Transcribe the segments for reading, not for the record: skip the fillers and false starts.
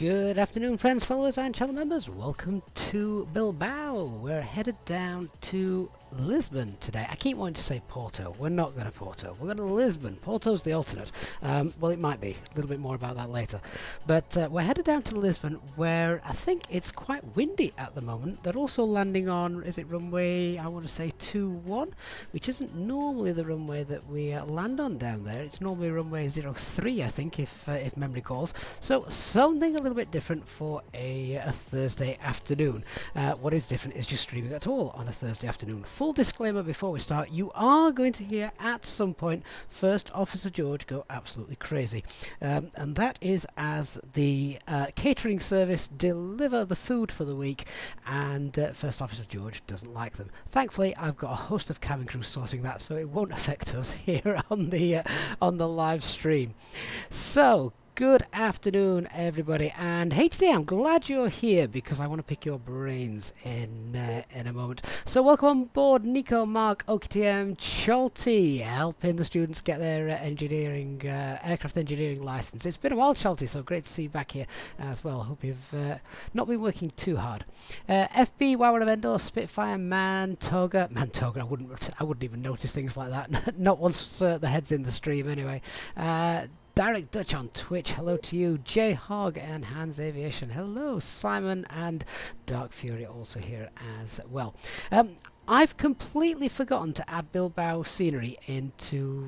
Good afternoon, friends, followers and channel members. Welcome to Bilbao. We're headed down to Lisbon today. I keep wanting to say Porto. We're not going to Porto. We're going to Lisbon. Porto's the alternate. Well, it might be. A little bit more about that later. But we're headed down to Lisbon, where I think it's quite windy at the moment. They're also landing on, is it runway, I want to say 21, which isn't normally the runway that we land on down there. It's normally runway 03, I think, if memory calls. So something a little bit different for a Thursday afternoon. What is different is just streaming at all on a Thursday afternoon. Full disclaimer before we start, you are going to hear at some point First Officer George go absolutely crazy. And that is as the catering service deliver the food for the week, and First Officer George doesn't like them. Thankfully, I've got a host of cabin crew sorting that, so it won't affect us here on the live stream. So, good afternoon, everybody, and HD, I'm glad you're here because I want to pick your brains in a moment. So welcome on board, Nico, Mark, OKTM, Chalty, helping the students get their aircraft engineering license. It's been a while, Chalty, so great to see you back here as well. Hope you've not been working too hard. FB, Wower Vendor, Spitfire, Mantoga, I wouldn't even notice things like that. Not once the head's in the stream anyway. Direct Dutch on Twitch, hello to you. J Hog and Hans Aviation, hello. Simon and Dark Fury also here as well. I've completely forgotten to add Bilbao scenery into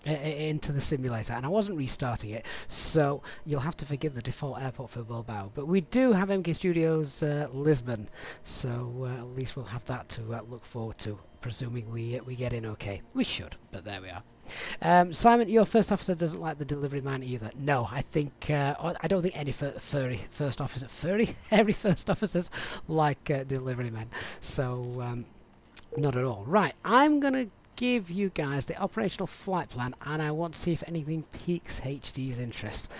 the simulator, and I wasn't restarting it, so you'll have to forgive the default airport for Bilbao. But we do have MK Studios Lisbon, so at least we'll have that to look forward to, presuming we get in okay. We should, but there we are. Simon, your first officer doesn't like the delivery man either. No, I think I don't think any first officers like delivery men. So not at all. Right, I'm gonna give you guys the operational flight plan, and I want to see if anything piques HD's interest.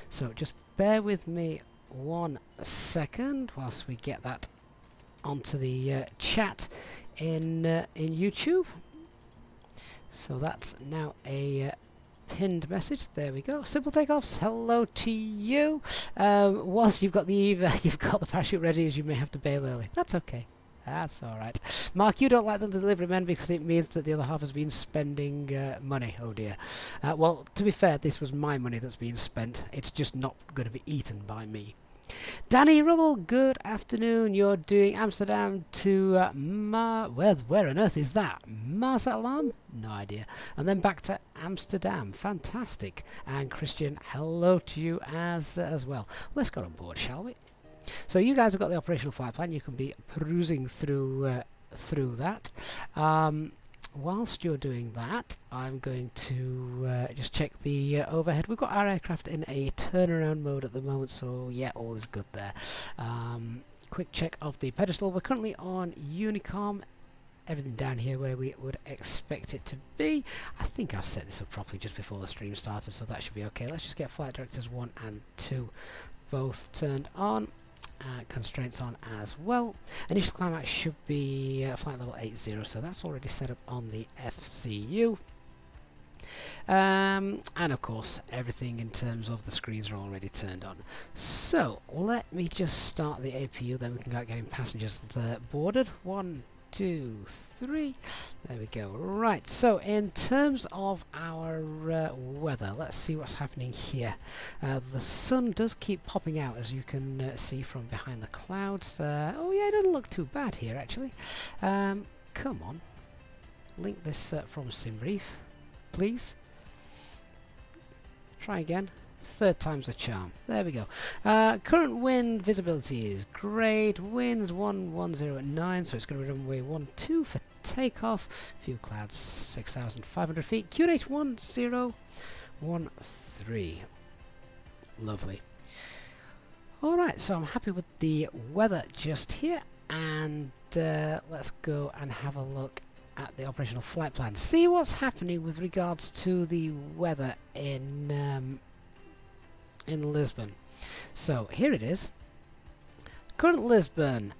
So just bear with me 1 second whilst we get that onto the chat in YouTube. So that's now a pinned message. There we go. Simple takeoffs. Hello to you. Whilst you've got the parachute ready, as you may have to bail early. That's okay. That's all right. Mark, you don't like the delivery men because it means that the other half has been spending money. Oh dear. Well, to be fair, this was my money that's being spent. It's just not going to be eaten by me. Danny Rubble, good afternoon. You're doing Amsterdam to where on earth is that? Marsa Alarm? No idea. And then back to Amsterdam. Fantastic. And Christian, hello to you as well. Let's get on board, shall we? So you guys have got the operational flight plan. You can be perusing through that. Whilst you're doing that, I'm going to just check the overhead. We've got our aircraft in a turnaround mode at the moment, so yeah, all is good there. Quick check of the pedestal. We're currently on Unicom. Everything down here where we would expect it to be. I think I've set this up properly just before the stream started, so that should be okay. Let's just get flight directors 1 and 2 both turned on. Constraints on as well. Initial climax should be flight level 80, so that's already set up on the FCU. And of course, everything in terms of the screens are already turned on. So let me just start the APU, then we can start getting passengers boarded. 1, 2, 3. There we go. Right, so in terms of our weather, let's see what's happening here. The sun does keep popping out, as you can see from behind the clouds. Oh yeah, it doesn't look too bad here actually. Come on, link this from SimBrief, please. Try again. Third time's the charm. There we go. Current wind visibility is great. Winds 110 at 9, so it's going to be runway 12 for takeoff. Few clouds, 6,500 feet. QNH 1013. Lovely. Alright, so I'm happy with the weather just here, and let's go and have a look at the operational flight plan. See what's happening with regards to the weather in Lisbon. So here it is. Current Lisbon,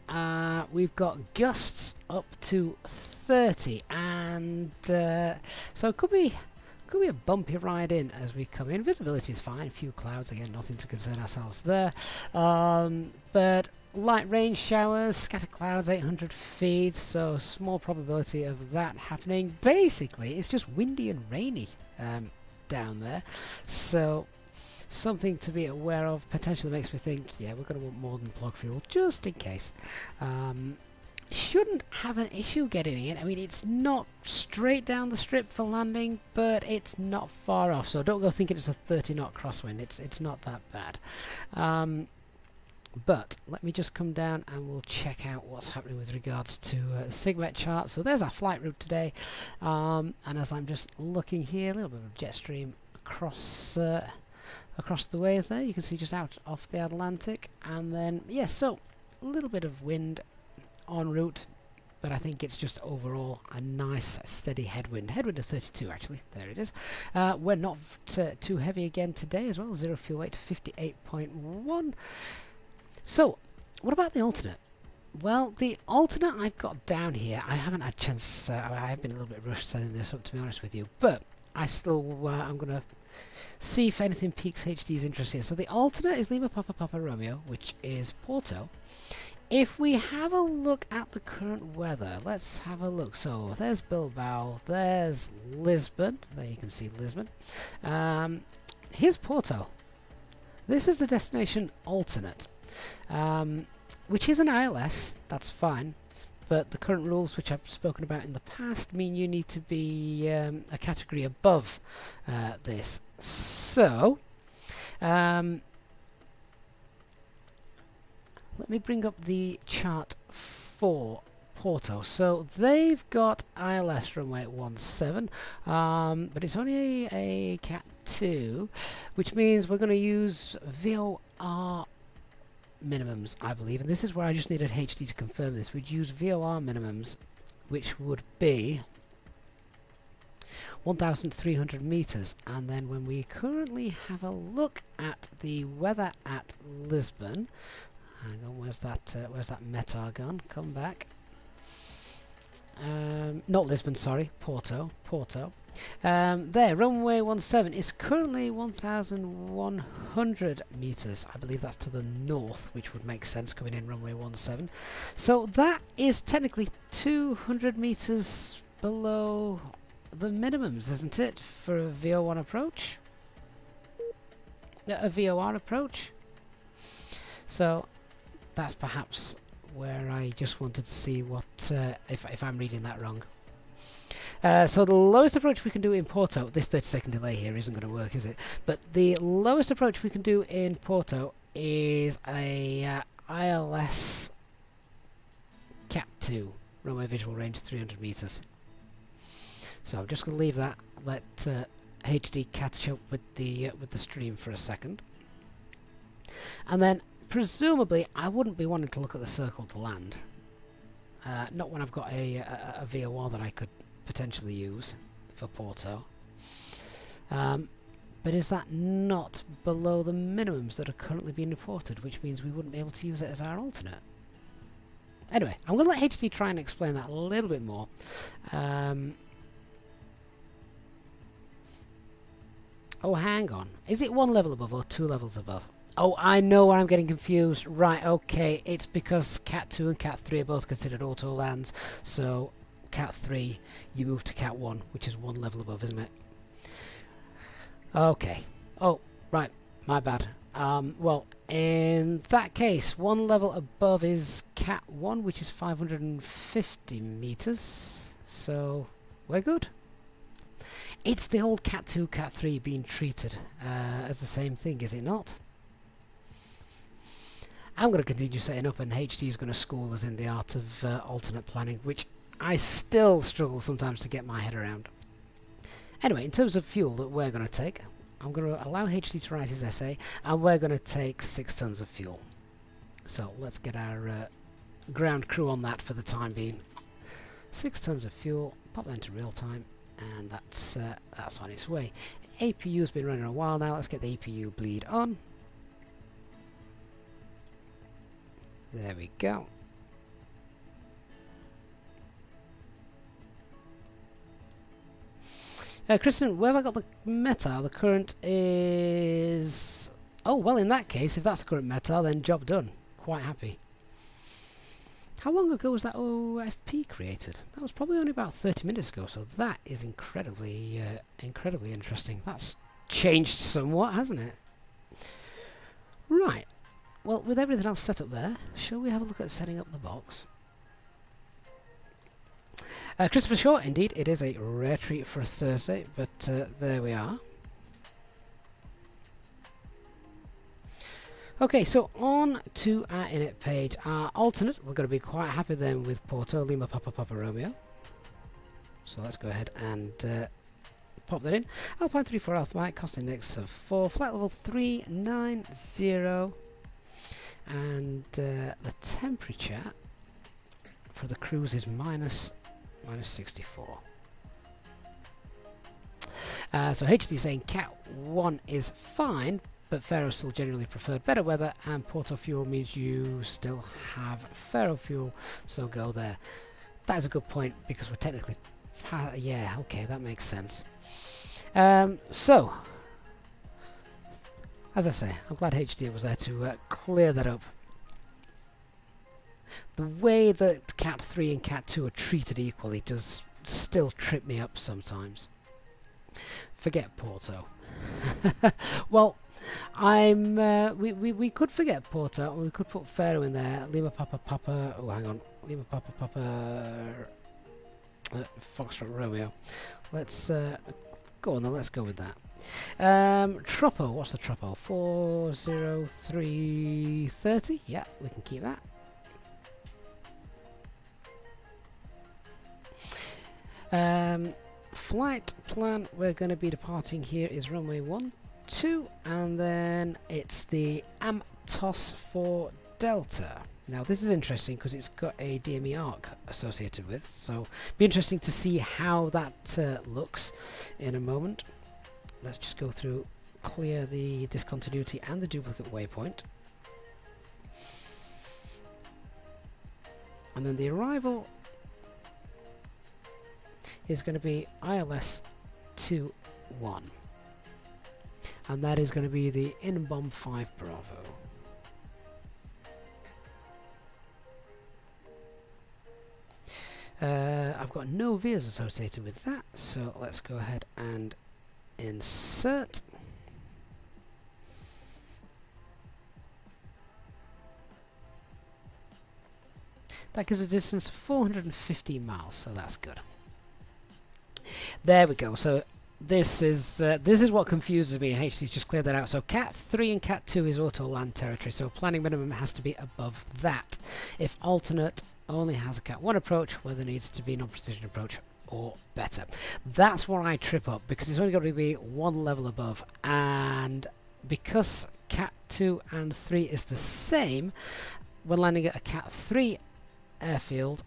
we've got gusts up to 30, and so it could be could be a bumpy ride in as we come in. Visibility is fine, a few clouds, again, nothing to concern ourselves there. But light rain showers, scattered clouds, 800 feet, so small probability of that happening. Basically, it's just windy and rainy down there, so something to be aware of. Potentially makes me think, yeah, we're going to want more than plug fuel, just in case. Shouldn't have an issue getting in. I mean, it's not straight down the strip for landing, but it's not far off, so don't go thinking it's a 30-knot crosswind. It's not that bad. But let me just come down and we'll check out what's happening with regards to the SIGMET chart. So there's our flight route today, and as I'm just looking here, a little bit of jet stream across across the waves there. You can see just out off the Atlantic, and then yes, so a little bit of wind en route, but I think it's just overall a nice steady headwind of 32 actually. There it is. We're not too heavy again today as well. Zero fuel weight to 58.1. So, what about the alternate? Well, the alternate I've got down here, I haven't had a chance, I have been a little bit rushed setting this up, to be honest with you, but I still, I'm going to see if anything piques HD's interest here. So the alternate is Lima Papa Papa Romeo, which is Porto. If we have a look at the current weather, let's have a look. So there's Bilbao, there's Lisbon, there you can see Lisbon. Here's Porto. This is the destination alternate. Which is an ILS, that's fine, but the current rules, which I've spoken about in the past, mean you need to be a category above this. So, let me bring up the chart for Porto. So they've got ILS runway at 17, but it's only a Cat 2, which means we're going to use VOR minimums, I believe, and this is where I just needed HD to confirm this. We'd use VOR minimums, which would be 1,300 meters, and then when we currently have a look at the weather at Lisbon, hang on, where's that METAR gone? Come back. Not Lisbon, sorry, Porto. There, runway 17 is currently 1,100 meters. I believe that's to the north, which would make sense coming in runway 17. So that is technically 200 meters below the minimums, isn't it, for a VO1 approach? A VOR approach? So that's perhaps where I just wanted to see what if I'm reading that wrong. So the lowest approach we can do in Porto, this 30-second delay here isn't going to work, is it? But the lowest approach we can do in Porto is a ILS Cat 2, runway visual range 300 meters. So I'm just going to leave that, let HD catch up with the stream for a second, and then presumably I wouldn't be wanting to look at the circle to land. Not when I've got a VOR that I could potentially use for Porto. But is that not below the minimums that are currently being reported, which means we wouldn't be able to use it as our alternate? Anyway, I'm going to let HD try and explain that a little bit more. Oh, hang on. Is it one level above or two levels above? Oh, I know where I'm getting confused. Right, okay. It's because Cat 2 and Cat 3 are both considered auto lands. So, Cat 3, you move to Cat 1, which is one level above, isn't it? Okay. Oh, right. My bad. Well, in that case, one level above is Cat 1, which is 550 meters. So, we're good. It's the old Cat 2, Cat 3 being treated as the same thing, is it not? I'm going to continue setting up, and HD is going to school us in the art of alternate planning, which I still struggle sometimes to get my head around. Anyway, in terms of fuel that we're going to take, I'm going to allow HD to write his essay, and we're going to take 6 tons of fuel. So let's get our ground crew on that for the time being. 6 tons of fuel, pop that into real time, and that's on its way. APU's been running a while now. Let's get the APU bleed on. There we go. Kristen, where have I got the METAR? The current is... Oh, well, in that case, if that's the current METAR, then job done. Quite happy. How long ago was that OFP created? That was probably only about 30 minutes ago, so that is incredibly interesting. That's changed somewhat, hasn't it? Right. Well, with everything else set up there, shall we have a look at setting up the box? Christopher Shaw, indeed, it is a rare treat for a Thursday, but there we are. Okay, so on to our init page. Our alternate, we're going to be quite happy then with Porto, Lima, Papa, Papa, Romeo. So let's go ahead and pop that in. Alpine 34 Alpha Mike, cost index of 4, flight level 390, and the temperature for the cruise is minus 64. So HD saying Cat 1 is fine, but Faro still generally preferred better weather, and Porto fuel means you still have Faro fuel, so go there. That is a good point, because we're technically... yeah, okay, that makes sense. So, as I say, I'm glad HD was there to clear that up. The way that Cat 3 and Cat 2 are treated equally does still trip me up sometimes. Forget Porto. Well, we could forget Porto, and we could put Faro in there. Lima Papa Papa. Oh, hang on. Lima Papa Papa. Foxtrot Romeo. Let's go on then. Let's go with that. Troppo. What's the Troppo? 40330. Yeah, we can keep that. Flight plan we're going to be departing here is runway 12, and then it's the Amtos for Delta. Now this is interesting because it's got a DME arc associated with, so be interesting to see how that looks in a moment. Let's just go through, clear the discontinuity and the duplicate waypoint, and then the arrival is going to be ILS 21, and that is going to be the Inbom 5 Bravo. I've got no veers associated with that, so let's go ahead and insert. That gives a distance of 450 miles, so that's good. There we go. So this is what confuses me. HC's just cleared that out. So Cat 3 and Cat 2 is auto land territory, so planning minimum has to be above that. If alternate only has a Cat 1 approach, where there needs to be non-precision approach or better. That's where I trip up, because it's only got to be one level above, and because Cat 2 and 3 is the same, when landing at a Cat 3 airfield,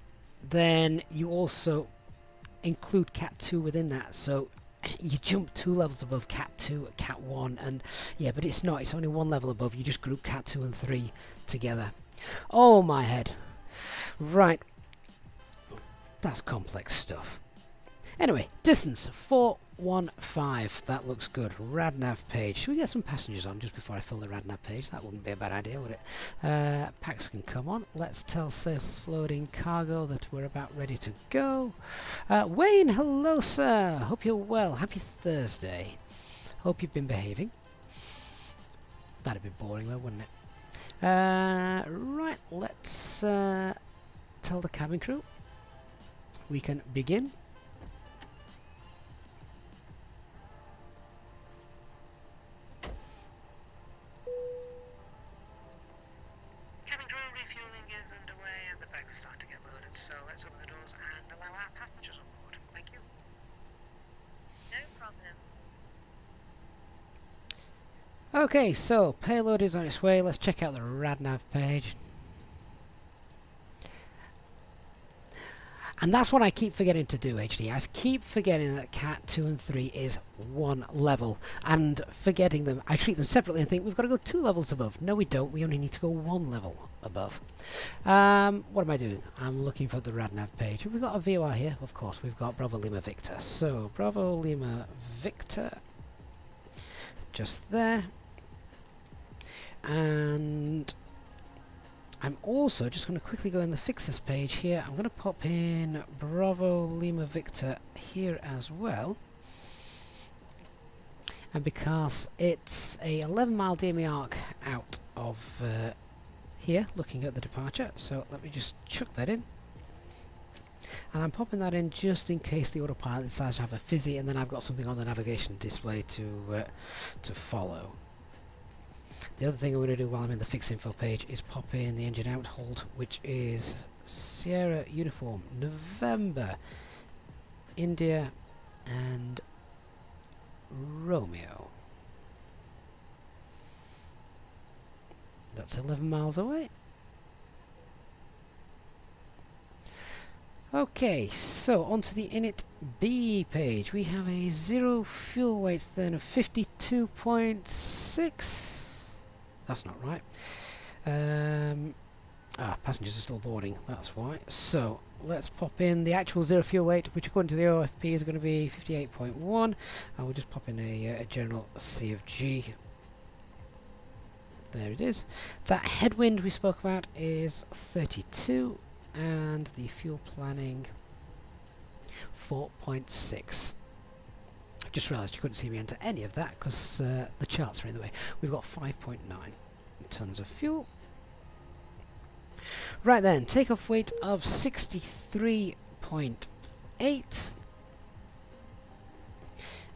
then you also include Cat 2 within that, so you jump 2 levels above Cat 2 at Cat 1, and yeah, but it's not, it's only 1 level above. You just group Cat 2 and 3 together. Oh my head. Right, that's complex stuff. Anyway, distance 415, that looks good. RadNav page, should we get some passengers on just before I fill the RadNav page? That wouldn't be a bad idea, would it? Packs can come on. Let's tell safe loading cargo that we're about ready to go. Wayne, hello sir, hope you're well. Happy Thursday. Hope you've been behaving. That'd be boring though, wouldn't it? Right, let's tell the cabin crew we can begin. Cabin crew, refueling is underway and the bags are starting to get loaded, so let's open the doors and allow our passengers on board. Thank you. No problem. Okay, so payload is on its way. Let's check out the RadNav page. And that's what I keep forgetting to do, HD. I keep forgetting that Cat 2 and 3 is 1 level, and forgetting them. I treat them separately and think we've got to go 2 levels above. No, we don't. We only need to go 1 level above. What am I doing? I'm looking for the RadNav page. Have we got a VOR here? Of course, we've got Bravo Lima Victor. So, Bravo Lima Victor, just there. And I'm also just going to quickly go in the fixes page here. I'm going to pop in Bravo Lima Victor here as well. And because it's a 11-mile DME arc out of here, looking at the departure, so let me just chuck that in. And I'm popping that in just in case the autopilot decides to have a fizzy, and then I've got something on the navigation display to follow. The other thing I'm going to do while I'm in the fix info page is pop in the engine out hold, which is Sierra Uniform November India and Romeo. That's 11 miles away. Okay, so onto the init B page. We have a 0 fuel weight then of 52.6. That's not right. Passengers are still boarding, that's why. So, let's pop in the actual 0 fuel weight, which according to the OFP is going to be 58.1. And we'll just pop in a general C of G. There it is. That headwind we spoke about is 32. And the fuel planning 4.6. I just realised you couldn't see me enter any of that because the charts are in the way. We've got 5.9 tons of fuel. Right then, takeoff weight of 63.8.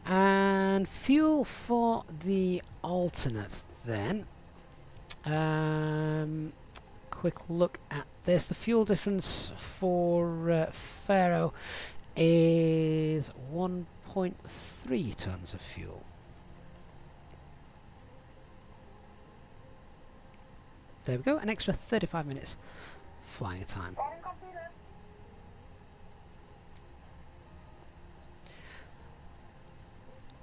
And fuel for the alternate then. Quick look at this. The fuel difference for Faro is 1.3 tons of fuel. There we go, an extra 35 minutes flying time.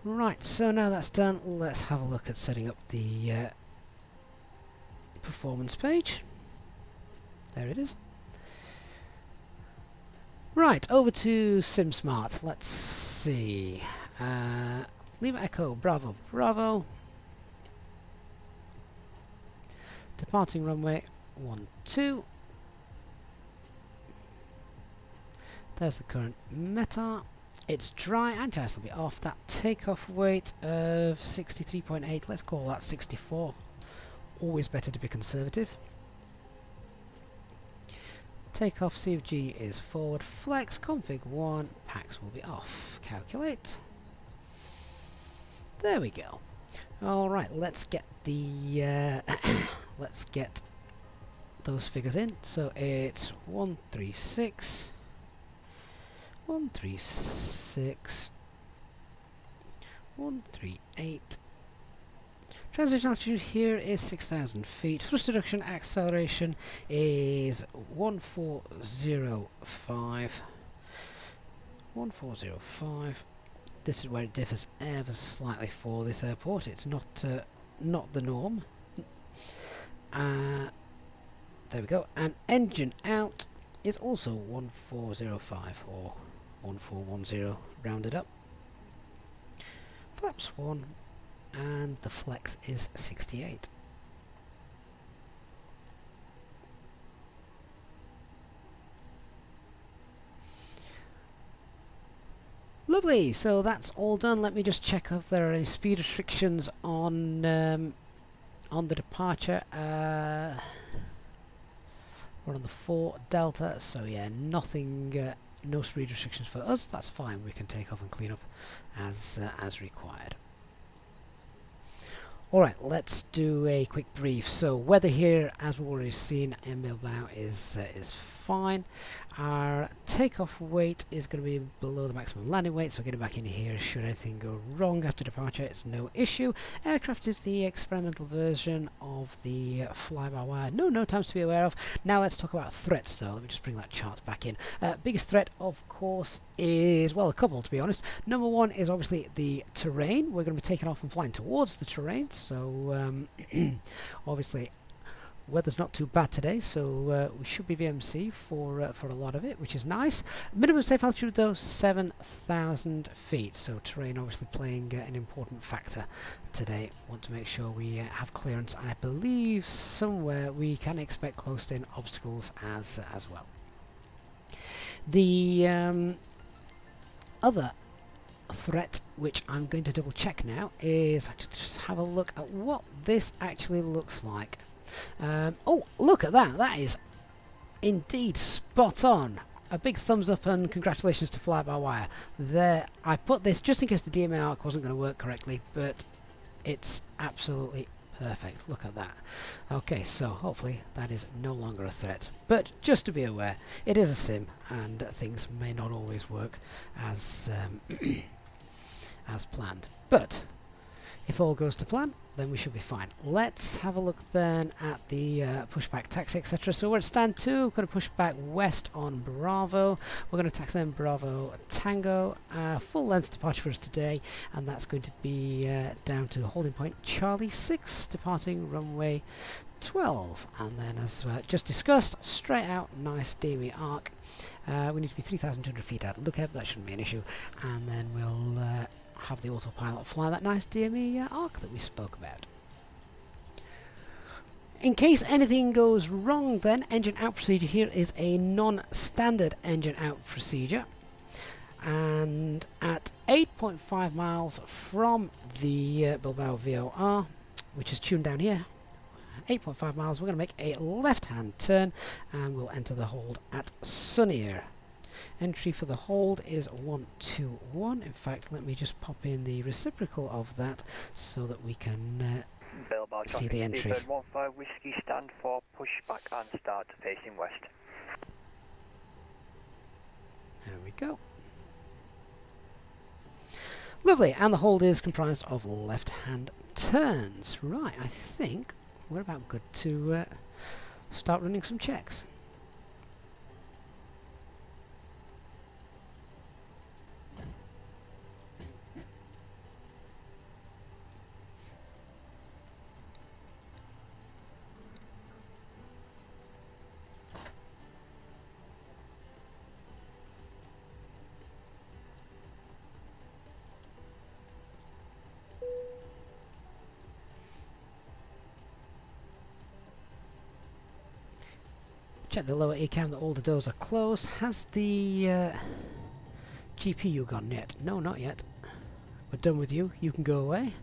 Right, so now that's done, let's have a look at setting up the performance page. There it is. Right, over to SimSmart. Let's see. Lima Echo, Bravo, Bravo. Departing runway 12. There's the current METAR. It's dry, anti-ice will be off. That takeoff weight of 63.8, let's call that 64. Always better to be conservative. Takeoff CFG is forward, flex, config 1, packs will be off. Calculate. There we go. Alright, let's get the let's get those figures in. So it's 136 136 138. Transition altitude here is 6,000 feet. Thrust reduction acceleration is 1405. 1405. This is where it differs ever slightly for this airport. It's not the norm. There we go. And engine out is also 1405 or 1410 rounded up. Flaps 1. And the flex is 68. Lovely, so that's all done. Let me just check if there are any speed restrictions on the departure. We're on the 4 Delta, so yeah, nothing, no speed restrictions for us. That's fine. We can take off and clean up as required. Alright, let's do a quick brief. So weather here, as we've already seen in Bilbao, is fine. Our takeoff weight is going to be below the maximum landing weight, so getting back in here should anything go wrong after departure, it's no issue. Aircraft is the experimental version of the fly-by-wire. No times to be aware of. Now let's talk about threats though. Let me just bring that chart back in. Biggest threat, of course, is, well, a couple to be honest. Number one is obviously the terrain. We're going to be taking off and flying towards the terrain, so obviously weather's not too bad today, so we should be VMC for a lot of it, which is nice. Minimum safe altitude though 7,000 feet, so terrain obviously playing an important factor today. Want to make sure we have clearance, and I believe somewhere we can expect closed-in obstacles as well. The other threat, which I'm going to double check now, is just have a look at what this actually looks like. Oh, look at that! That is indeed spot on. A big thumbs up and congratulations to Fly By Wire. There, I put this just in case the DMA arc wasn't going to work correctly, but it's absolutely perfect. Look at that. Okay, so hopefully that is no longer a threat. But just to be aware, it is a sim, and things may not always work as as planned. But if all goes to plan, then we should be fine. Let's have a look then at the pushback taxi, etc. So we're at stand 2, we're going to push back west on Bravo. We're going to taxi then Bravo Tango. Full length departure for us today, and that's going to be down to holding point Charlie 6, departing runway 12. And then, as just discussed, straight out, nice DME arc. We need to be 3,200 feet out. Look out, that shouldn't be an issue. And then we'll have the autopilot fly that nice DME arc that we spoke about. In case anything goes wrong then, engine out procedure here is a non-standard engine out procedure. And at 8.5 miles from the Bilbao VOR, which is tuned down here, 8.5 miles, we're going to make a left-hand turn and we'll enter the hold at Sunnier. Entry for the hold is 121. In fact, let me just pop in the reciprocal of that so that we can Bilbao see the entry. 15 whiskey, stand for pushback and start facing west. There we go. Lovely, and the hold is comprised of left-hand turns. Right, I think we're about good to start running some checks. Check the lower A-cam that all the doors are closed. Has the GPU gone yet? No, not yet. We're done with you. You can go away.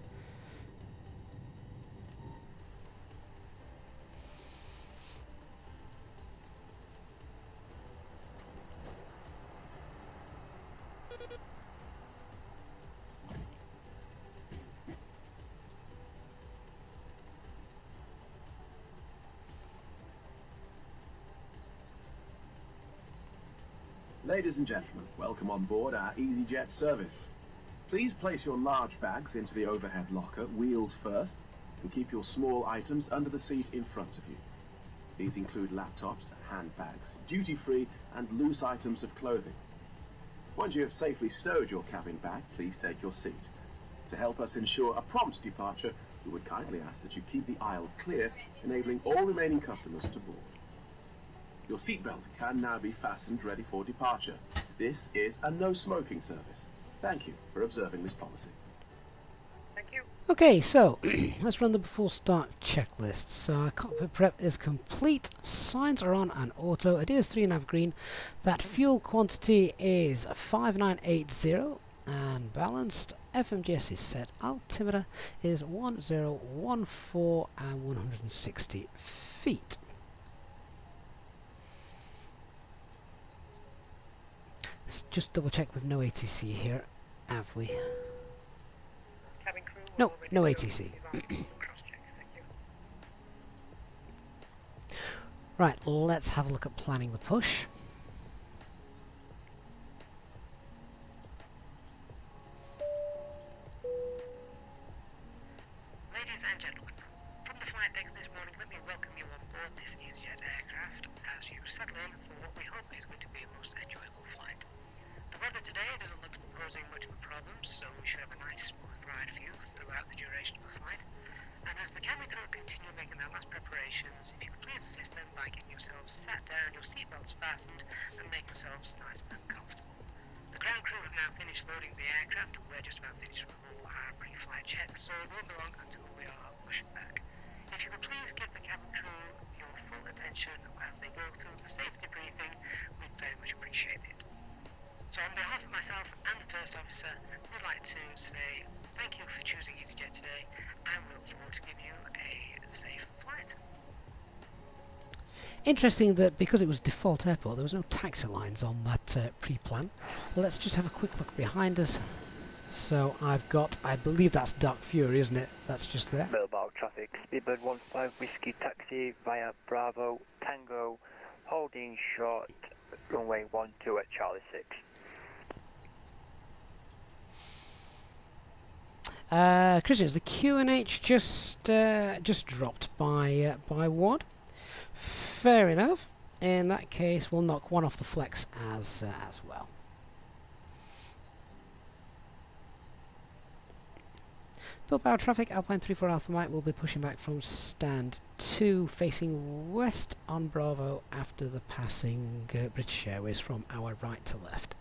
Ladies and gentlemen, welcome on board our EasyJet service. Please place your large bags into the overhead locker, wheels first, and keep your small items under the seat in front of you. These include laptops, handbags, duty-free and loose items of clothing. Once you have safely stowed your cabin bag, please take your seat. To help us ensure a prompt departure, we would kindly ask that you keep the aisle clear, enabling all remaining customers to board. Your seatbelt can now be fastened ready for departure. This is a no-smoking service. Thank you for observing this policy. Thank you. Okay, so let's run the before start checklist. So cockpit prep is complete, signs are on and auto, it is 3.5 green, that fuel quantity is 5980 and balanced, FMGS is set, altimeter is 1014 and 160 feet. Just double check with no ATC here, have we? Cabin crew. No, no ATC. Cross-check, thank you. Right, let's have a look at planning the push. Ladies and gentlemen, from the flight deck this morning, let me welcome you on board this EasyJet aircraft as you settle in for what we hope is going to be a most enjoyable flight. The weather today doesn't look to be posing much of a problem, so we should have a nice smooth ride for you throughout the duration of the flight. And As the cabin crew continue making their last preparations, if you could please assist them by getting yourselves sat down, your seatbelts fastened, and make yourselves nice and comfortable. The ground crew have now finished loading the aircraft, and we're just about finished with all our pre-flight checks, so it won't be long until we are pushing back. If you could please give the cabin crew your full attention as they go through the safety briefing, we'd very much appreciate it. So on behalf of myself and the first officer, we'd like to say thank you for choosing EasyJet today, and we look forward to giving you a safe flight. Interesting that because it was default airport, there was no taxi lines on that pre-plan. Let's just have a quick look behind us. So I've got, I believe that's Dark Fury, isn't it? That's just there. Bilbao traffic, Speedbird 15 Whiskey Taxi via Bravo Tango, holding short, runway 12 at Charlie 6. Christian, is the QNH just dropped by one? Fair enough. In that case, we'll knock one off the flex as well. Bilbao traffic, Alpine 34 Alpha Mike will be pushing back from stand 2, facing west on Bravo after the passing British Airways from our right to left.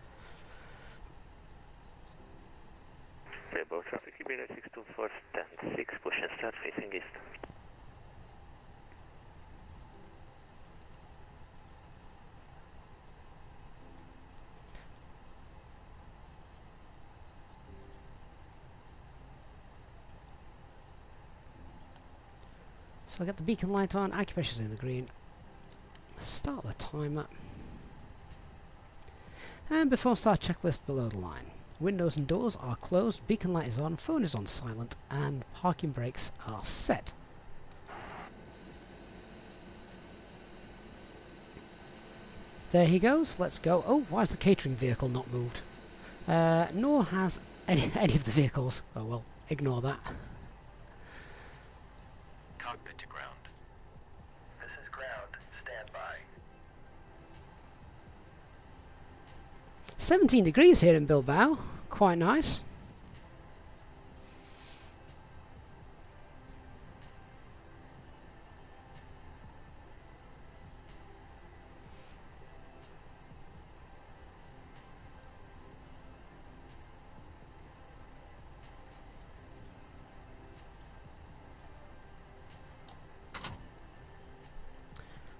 Bilbao traffic, Iberia 624, stand 6, push and start facing east. So I'll get the beacon light on, acupressure's in the green. Start the timer. And before start checklist below the line. Windows and doors are closed, beacon light is on, phone is on silent, and parking brakes are set. There he goes, let's go. Oh, why has the catering vehicle not moved? Nor has any of the vehicles. Oh well, ignore that. Cockpit to ground. This is ground, stand by. 17 degrees here in Bilbao, quite nice.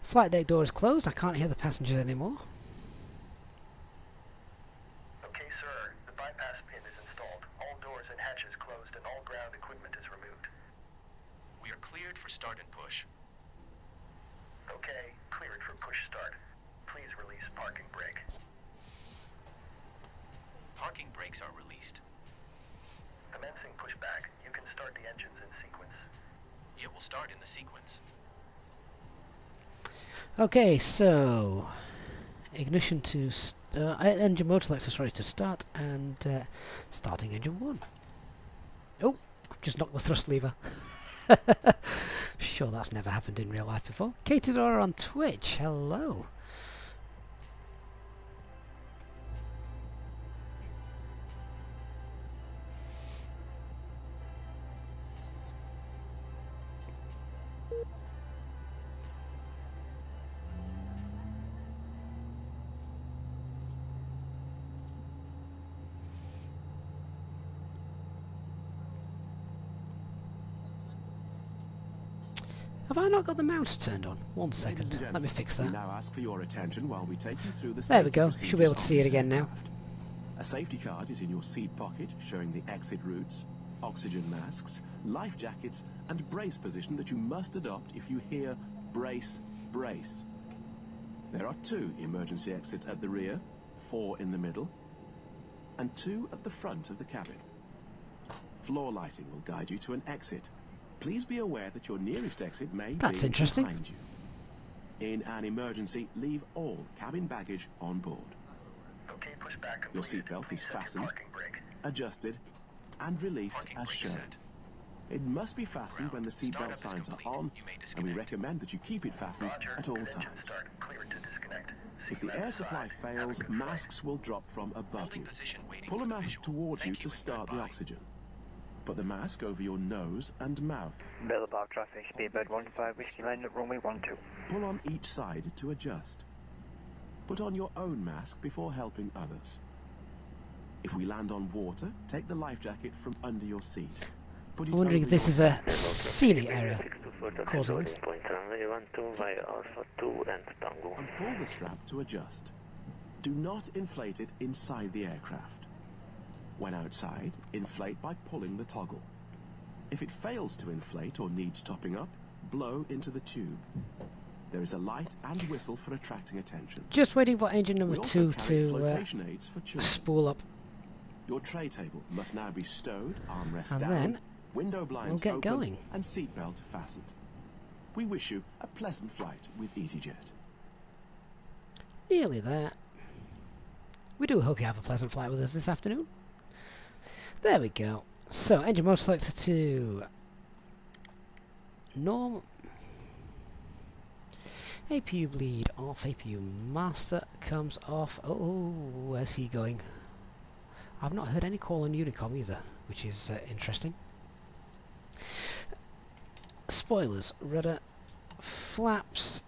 Flight deck door is closed, I can't hear the passengers anymore. Okay, sir. The bypass pin is installed. All doors and hatches closed and all ground equipment is removed. We are cleared for start and push. Okay, cleared for push start. Please release parking brake. Parking brakes are released. Commencing pushback. You can start the engines in sequence. It will start in the sequence. Okay, so ignition to engine motor selector, sorry, to start, and starting engine 1. Oh, I've just knocked the thrust lever. Sure, that's never happened in real life before. Katadora on Twitch, hello. Have I not got the mouse turned on? One second, let me fix that. Now ask for your attention while we take you through the There we safety go, should be able to procedures see it on again this now. aircraft. A safety card is in your seat pocket showing the exit routes, oxygen masks, life jackets and brace position that you must adopt if you hear brace, brace. There are 2 emergency exits at the rear, 4 in the middle, and 2 at the front of the cabin. Floor lighting will guide you to an exit. Please be aware that your nearest exit may That's be interesting. behind you. In an emergency, leave all cabin baggage on board. Okay, pushback Your completed. seatbelt Please is set your fastened, parking brake. adjusted, and released Parking as brake shown. set. It must be fastened when the Ground. seatbelt Startup is signs are complete. on, You may and we disconnect. recommend that you keep it fastened Roger, at all good engine times. start. Cleared to disconnect. See If you the at air the supply side. Have a fails, good flight. masks will drop from above Holding you. position waiting Pull for a the mask visual. towards you Thank to and start the goodbye. oxygen. Put the mask over your nose and mouth. Bilbao traffic, speedbird 15 whiskey line at runway 12. Pull on each side to adjust. Put on your own mask before helping others. If we land on water, take the life jacket from under your seat. Put it I'm wondering over if this your is a scenic area causing this. and pull the strap to adjust. Do not inflate it inside the aircraft. When outside, inflate by pulling the toggle. If it fails to inflate or needs topping up, blow into the tube. There is a light and whistle for attracting attention. Just waiting for engine number We also 2 carry to flotation aids for children. spool up, Your tray table must now be stowed, armrest and down, then window blinds we'll get open, going. and seatbelt fastened. We wish you a pleasant flight with EasyJet. Nearly there. We do hope you have a pleasant flight with us this afternoon. There we go. So, engine mode selector to normal. APU bleed off, APU master comes off. Oh, where's he going? I've not heard any call on Unicom either, which is interesting. Spoilers, rudder, flaps,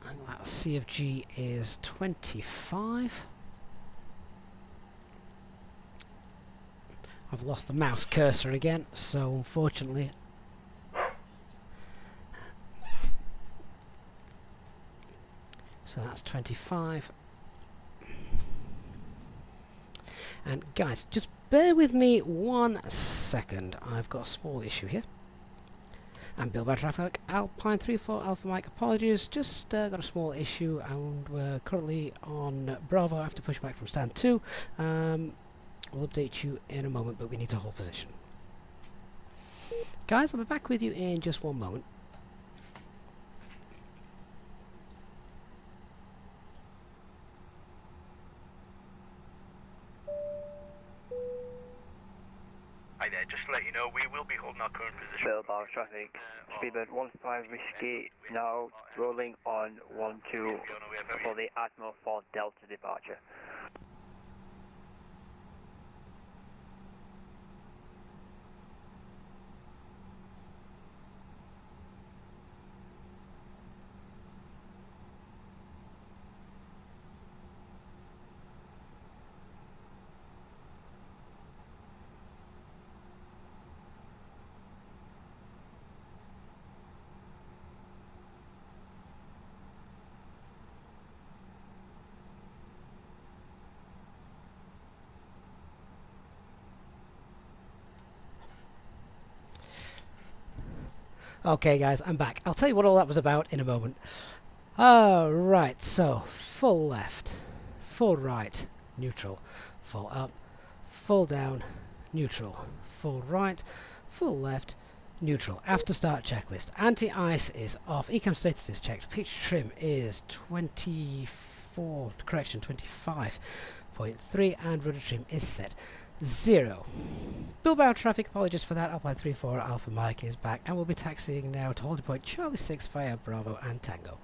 and that CFG is 25. I've lost the mouse cursor again, so unfortunately so that's 25. And guys, just bear with me 1 second. I've got a small issue here. And Bilbao traffic, Alpine 34 Alpha Mike, apologies, just got a small issue, and we're currently on Bravo after pushback from stand 2. We'll update you in a moment, but we need to hold position. Guys, I'll be back with you in just 1 moment. Hi there, just to let you know, we will be holding our current position. Bilbao traffic, speedbird 15 whiskey, now rolling on 12 for the Admiral 4 Delta departure. Okay guys, I'm back. I'll tell you what all that was about in a moment. Right, so full left, full right, neutral, full up, full down, neutral, full right, full left, neutral. After start checklist. Anti-ice is off, ecam status is checked, pitch trim is 25.3 and rudder trim is set 0. Bilbao traffic, apologies for that. Alpine 34 Alpha Mike is back, and we'll be taxiing now to holding point Charlie 6 via Bravo and Tango.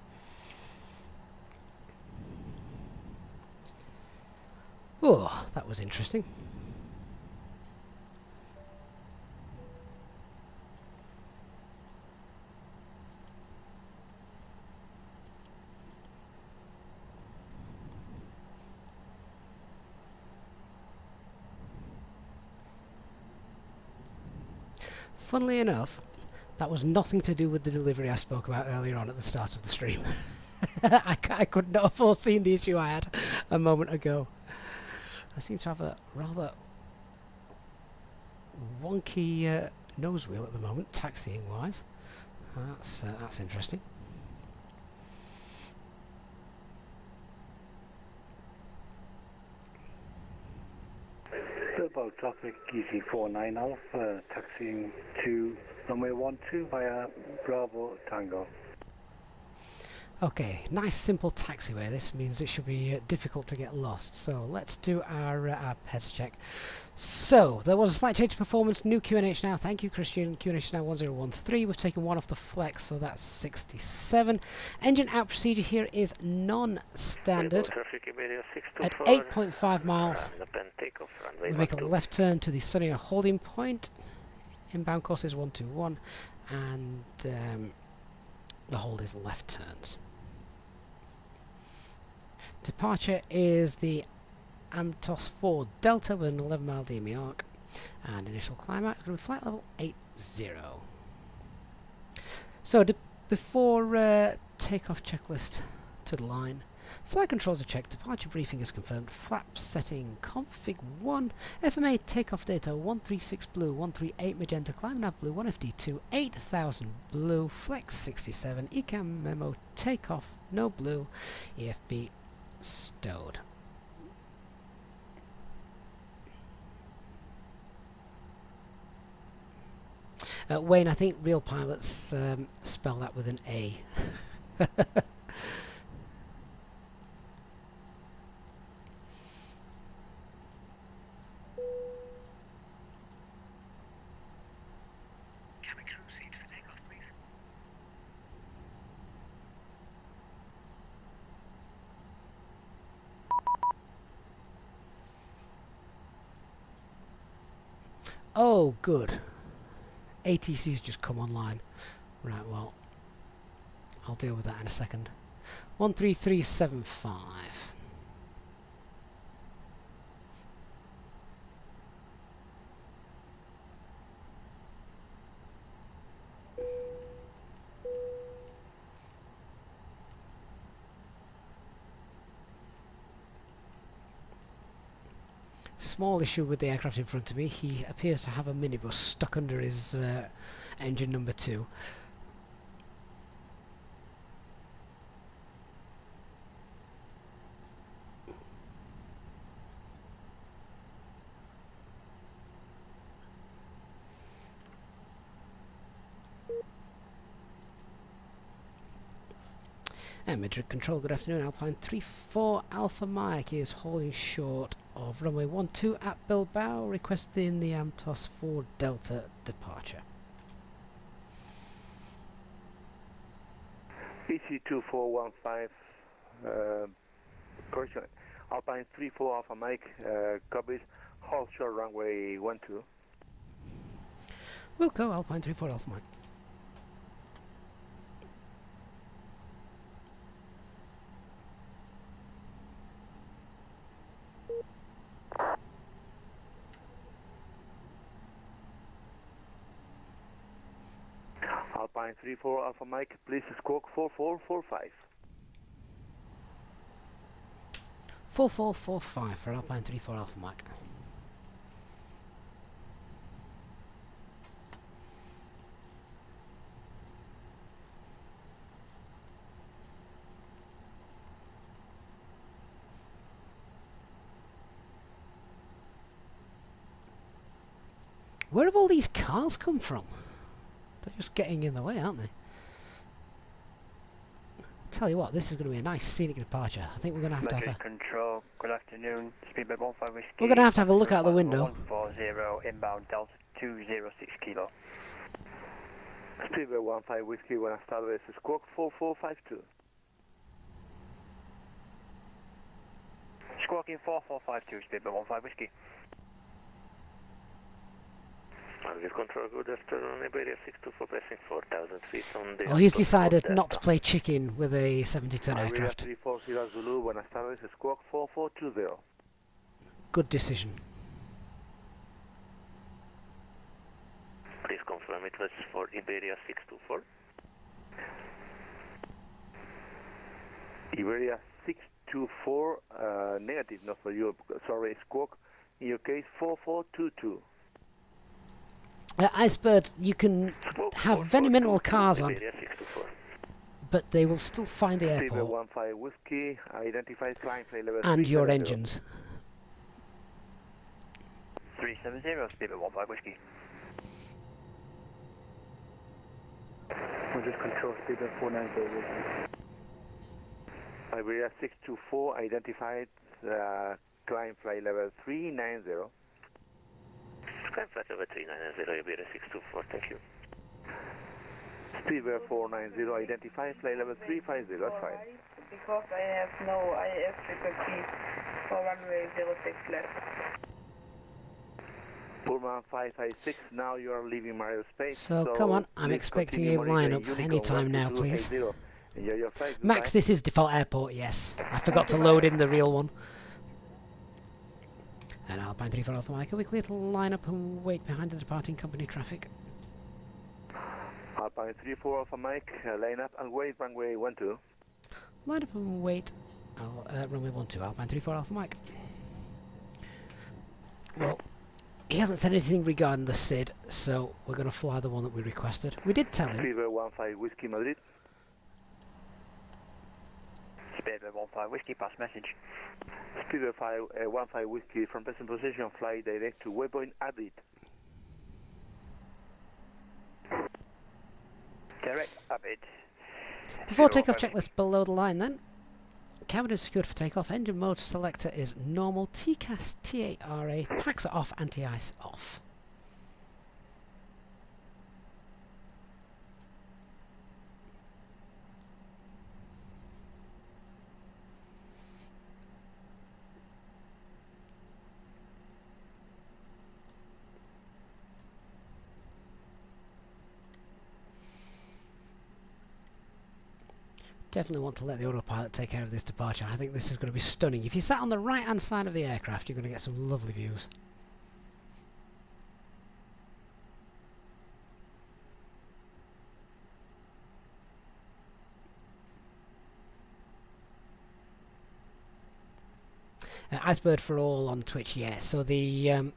Oh, that was interesting. Funnily enough, that was nothing to do with the delivery I spoke about earlier on at the start of the stream. I could not have foreseen the issue I had a moment ago. I seem to have a rather wonky nose wheel at the moment, taxiing wise. That's interesting. Bilbao traffic, EC49 Alpha, taxiing to runway 12 via Bravo Tango. Okay, nice simple taxiway. This means it should be difficult to get lost. So let's do our PEDS check. So there was a slight change to performance. New QNH now. Thank you, Christian. QNH now 1013. We've taken 1 off the flex, so that's 67. Engine out procedure here is non-standard at 8.5 miles. We make a left turn to the Sunnier holding point. Inbound course is 121, and the hold is left turns. Departure is the Amtos 4 Delta with an 11 mile DME arc, and initial climb out is going to be flight level 80. So before takeoff checklist to the line, flight controls are checked, departure briefing is confirmed, flap setting config 1, FMA takeoff data 136 blue, 138 magenta, climb nav blue, 1FD2, 8000 blue, flex 67, ECAM memo takeoff no blue, EFB stowed. Wayne, I think real pilots spell that with an A. Cabin crew seats for takeoff, please. Oh, good. ATC's just come online. Right, well, I'll deal with that in a second. 13375. Small issue with the aircraft in front of me. He appears to have a minibus stuck under his engine number 2. And Madrid Control, good afternoon. Alpine 34 Alpha Mike is holding short of runway 12 at Bilbao, requesting the Amtos 4 Delta departure. PC2415, correction, Alpine 34 Alpha Mike, copies, hold short runway 12. Wilco, Alpine 34 Alpha Mike. Alpine 34 Alpha Mike, please squawk 4445. 4445 for Alpine 34 Alpha Mike. Where have all these cars come from? They're just getting in the way, aren't they? Tell you what, this is going to be a nice scenic departure. I think we're going to have Madrid a... Control, good afternoon. Speedbird 15 Whiskey. We're going to have a look out the window. 140 inbound Delta 206 kilo. Speedbird 15 Whiskey, buenas tardes, squawk 4452. Squawking 4452, Speedbird 15 Whiskey. Madrid Control, good afternoon, Iberia 624 passing 4,000 feet on the... Oh, he's decided not to play chicken with a 70-ton aircraft. Iberia 340 Zulu, buenas tardes, squawk 4420. Good decision. Please confirm it was for Iberia 624. Iberia 624, negative, not for you, sorry, squawk, in your case 4422. Icebird, you can have very minimal cars on, but they will still find the airport 15 Whiskey, identified climb flight level and your engines. 370, Speedbird 15 Whiskey. Madrid Control, Speedbird 490. Iberia 624, identified climb flight level 390. Climb flight level 390, Iberia 624, thank you. Speedbird 490, identified flight level 350, that's fine. Because I have no IF frequency for runway 06 left. Pour Lima 556, now you are leaving Mario Space. So come on, I'm please expecting continue a monitoring lineup Unicorn anytime now, please. 12280. Enjoy your flight. Max, Goodbye. this is default airport, yes. I forgot to load in the real one. And Alpine 34 Alpha Mike, are we clear to line up and wait behind the departing company traffic? Alpine 34 Alpha Mike, line up and wait, runway 12. Line up and wait. Runway 12, Alpine 34 Alpha Mike. Well, he hasn't said anything regarding the SID, so we're going to fly the one that we requested. We did tell him. Speedway 15 Whiskey Madrid. Speedway 15 Whiskey, pass message. Speedway 15 Whiskey from present position, fly direct to waypoint Madrid. Direct Avid. Before takeoff checklist below the line then. Cabin is secured for takeoff. Engine mode selector is normal. TCAS TARA. Packs are off. Anti-ice off. Definitely want to let the autopilot take care of this departure. I think this is going to be stunning. If you sat on the right hand side of the aircraft, you're going to get some lovely views. Icebird for all on Twitch, yeah. So the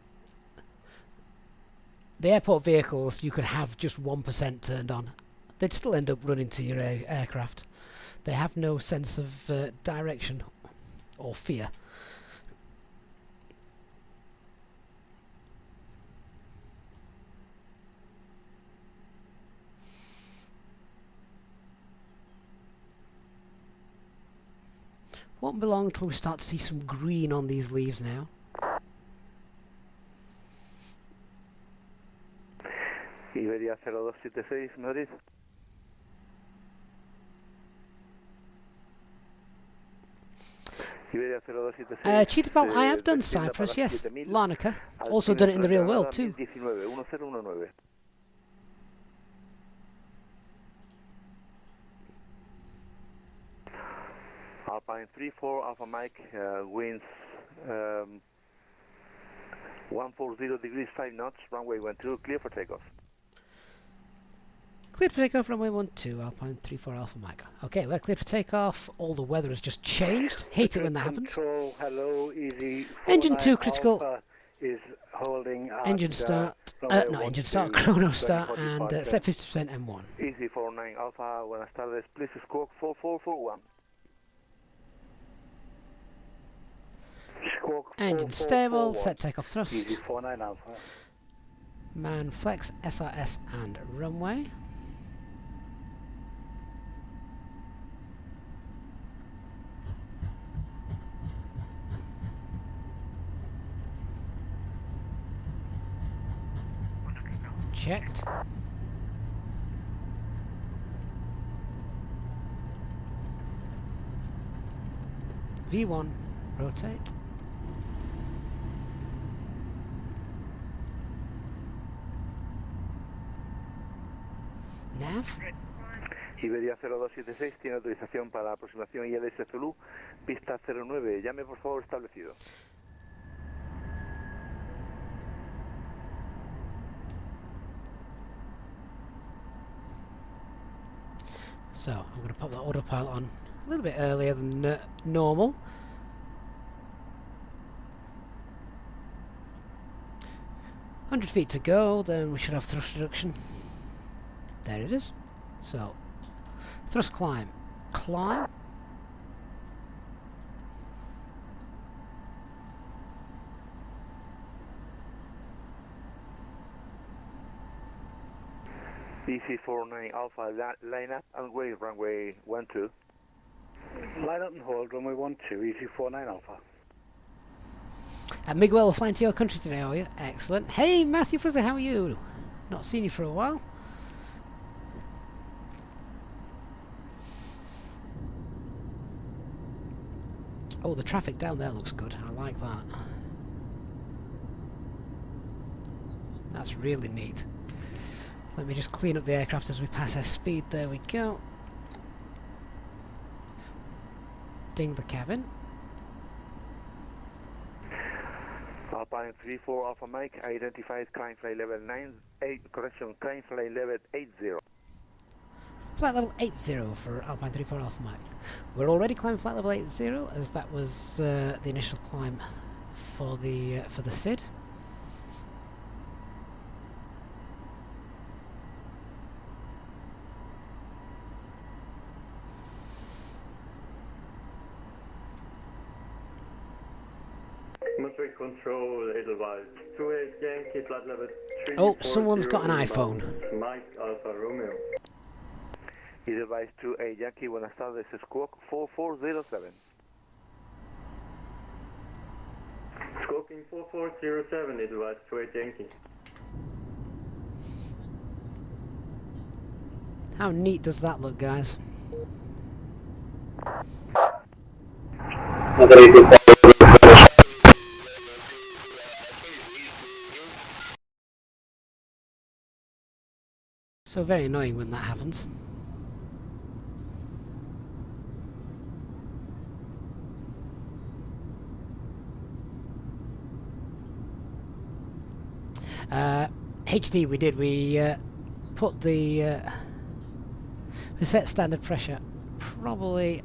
airport vehicles, you could have just 1% turned on. They'd still end up running to your aircraft. They have no sense of direction or fear. Won't be long until we start to see some green on these leaves now. Iberia 0276 Madrid. Iberia 0276. Cheetah Bell, I have done Cyprus, yes. Larnaca. Also done it in the real world too. 1019. Alpine 34 Alpha Mike, winds 140 degrees 5 knots, runway 12, clear for takeoff. Cleared for takeoff, runway 12, Alpine 34 Alpha Mike. Okay, we're cleared for takeoff. All the weather has just changed. Hate it when that happens. Control, hello, easy. Engine 2 critical. Alpha is holding at, engine start. runway Engine start, 12, chrono start, 20, and set 50% M1. Easy 49 Alpha, buenas tardes, please squawk 4441. Squawk Engine 4441. stable, set takeoff thrust. Easy 49 Alpha. Man flex, SRS and runway. Checked. V1, rotate. Nav. Iberia 0276 tiene autorización para la aproximación ILS Zulu, pista 09, llame por favor establecido. So, I'm going to pop the autopilot on a little bit earlier than normal. $100 feet to go, then we should have thrust reduction. There it is. So, thrust climb. Climb. DC49 Alpha, line up and wait, runway 12. Line up and hold, runway 12, easy 49 Alpha. Miguel, flying to your country today, are you? Excellent. Hey, Matthew Fraser, how are you? Not seen you for a while. Oh, the traffic down there looks good. I like that. That's really neat. Let me just clean up the aircraft as we pass airspeed. There we go. Ding the cabin. Alpine 34 Alpha Mike, identified climb flight level 98, correction, climb flight level 80. Flight level 80 for Alpine 34 Alpha Mike. We're already climbing flight level 80, as that was the initial climb for the SID. Atmospheric control, Edelweiss 28 Yankee, flight level 3. Oh, someone's got an iPhone. Mike Alpha Romeo. Edelweiss 28 Yankee, buenas tardes, Squawk 4407. Squawking 4407, Edelweiss 28 Yankee. How neat does that look, guys? So very annoying when that happens. HD we did, we put the we set standard pressure probably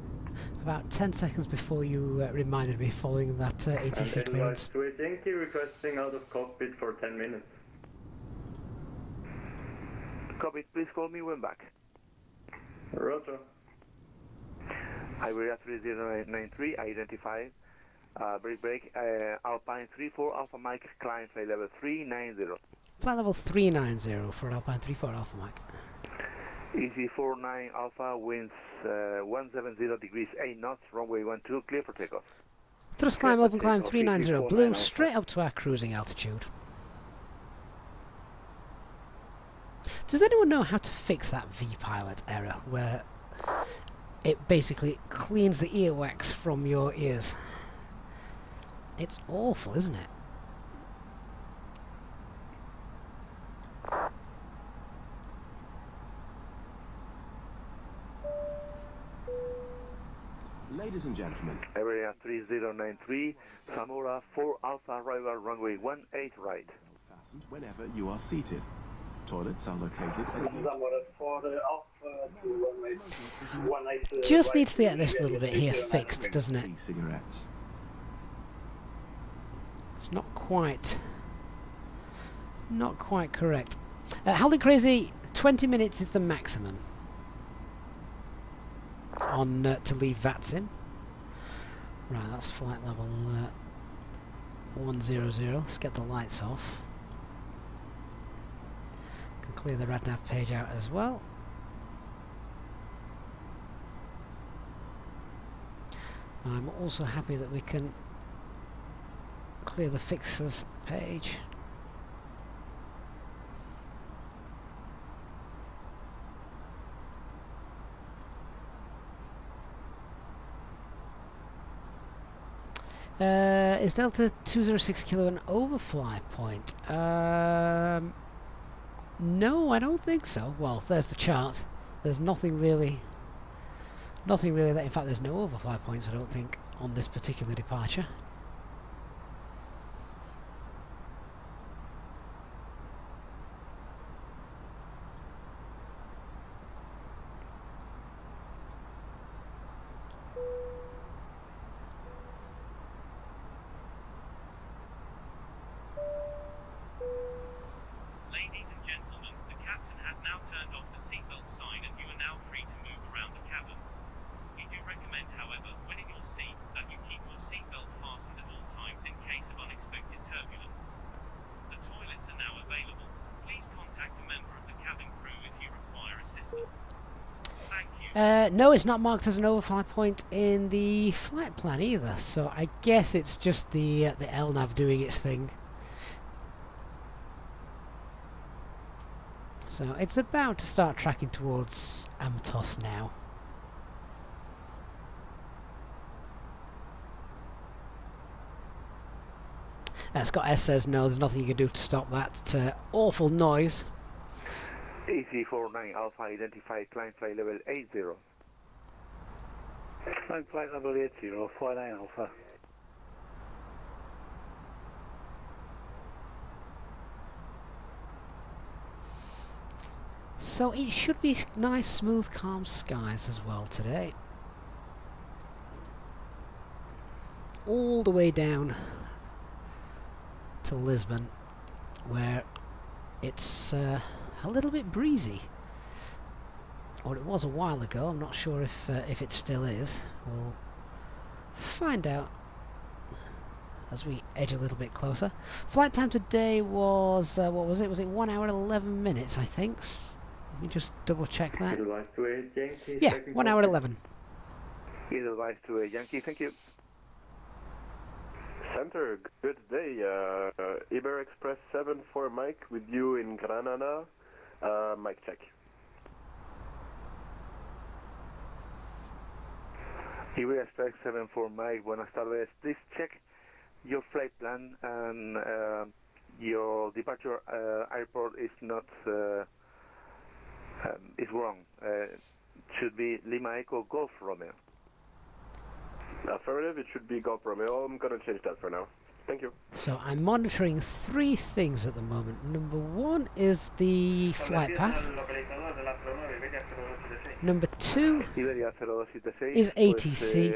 about 10 seconds before you reminded me, following that ATC clearance. Edelweiss 28 Yankee requesting out of cockpit for 10 minutes. Copy, please call me when back. Roger. Iberia 3093, identified, break, Alpine 34 Alpha Mike, climb flight level 390. Flight level 390 for Alpine 34 Alpha Mike. Easy 49 Alpha, winds 170 degrees 8 knots, runway 12, clear for takeoff. Thrust climb, open climb 390, blue, straight up to our cruising altitude. Does anyone know how to fix that V-Pilot error, where it basically cleans the earwax from your ears? It's awful, isn't it? Ladies and gentlemen, Area 3093, Zamora 4 Alpha, arrival runway 18 right. fastened whenever you are seated. Toilets are located Just needs to get this little bit here fixed, doesn't it? cigarettes. It's not quite correct. Howling Crazy, 20 minutes is the maximum on to leave VATSIM. Right, that's flight level 100. Let's get the lights off. Can clear the RadNav page out as well. I'm also happy that we can clear the fixers page. Is Delta 206 Kilo an overfly point? No, I don't think so. Well, there's the chart. There's nothing really that, in fact there's no overfly points, I don't think, on this particular departure. Ladies and gentlemen, the captain has now turned off the seatbelt sign and you are now free to move around the cabin. We do recommend, however, when in your seat, that you keep your seatbelt fastened at all times in case of unexpected turbulence. The toilets are now available. Please contact a member of the cabin crew if you require assistance. Thank you. No, it's not marked as an overfly point in the flight plan either, so I guess it's just the LNAV doing its thing. So it's about to start tracking towards Amatos now. Scott S says no, there's nothing you can do to stop that awful noise. AC49 Alpha identified, climb flight level 80. Climb flight level 80, 49 Alpha. So it should be nice, smooth, calm skies as well today. All the way down to Lisbon, where it's a little bit breezy. Or it was a while ago. I'm not sure if it still is. We'll find out as we edge a little bit closer. Flight time today was what was it? Was it 1 hour and 11 minutes? I think. Let me just double check that. Yeah, 1 hour and 11. Edelweiss to a Yankee, thank you. Center, good day. Iber Express 7 for Mike with you in Granada. Mike check. Iber Express 7 for Mike, buenas tardes. Please check your flight plan and your departure airport is not is wrong. Should be Lima Echo Golf Romeo. Affirmative, it should be Golf Romeo. I'm going to change that for now. Thank you. So I'm monitoring 3 things at the moment. Number 1 is the flight path. Number 2 is ATC.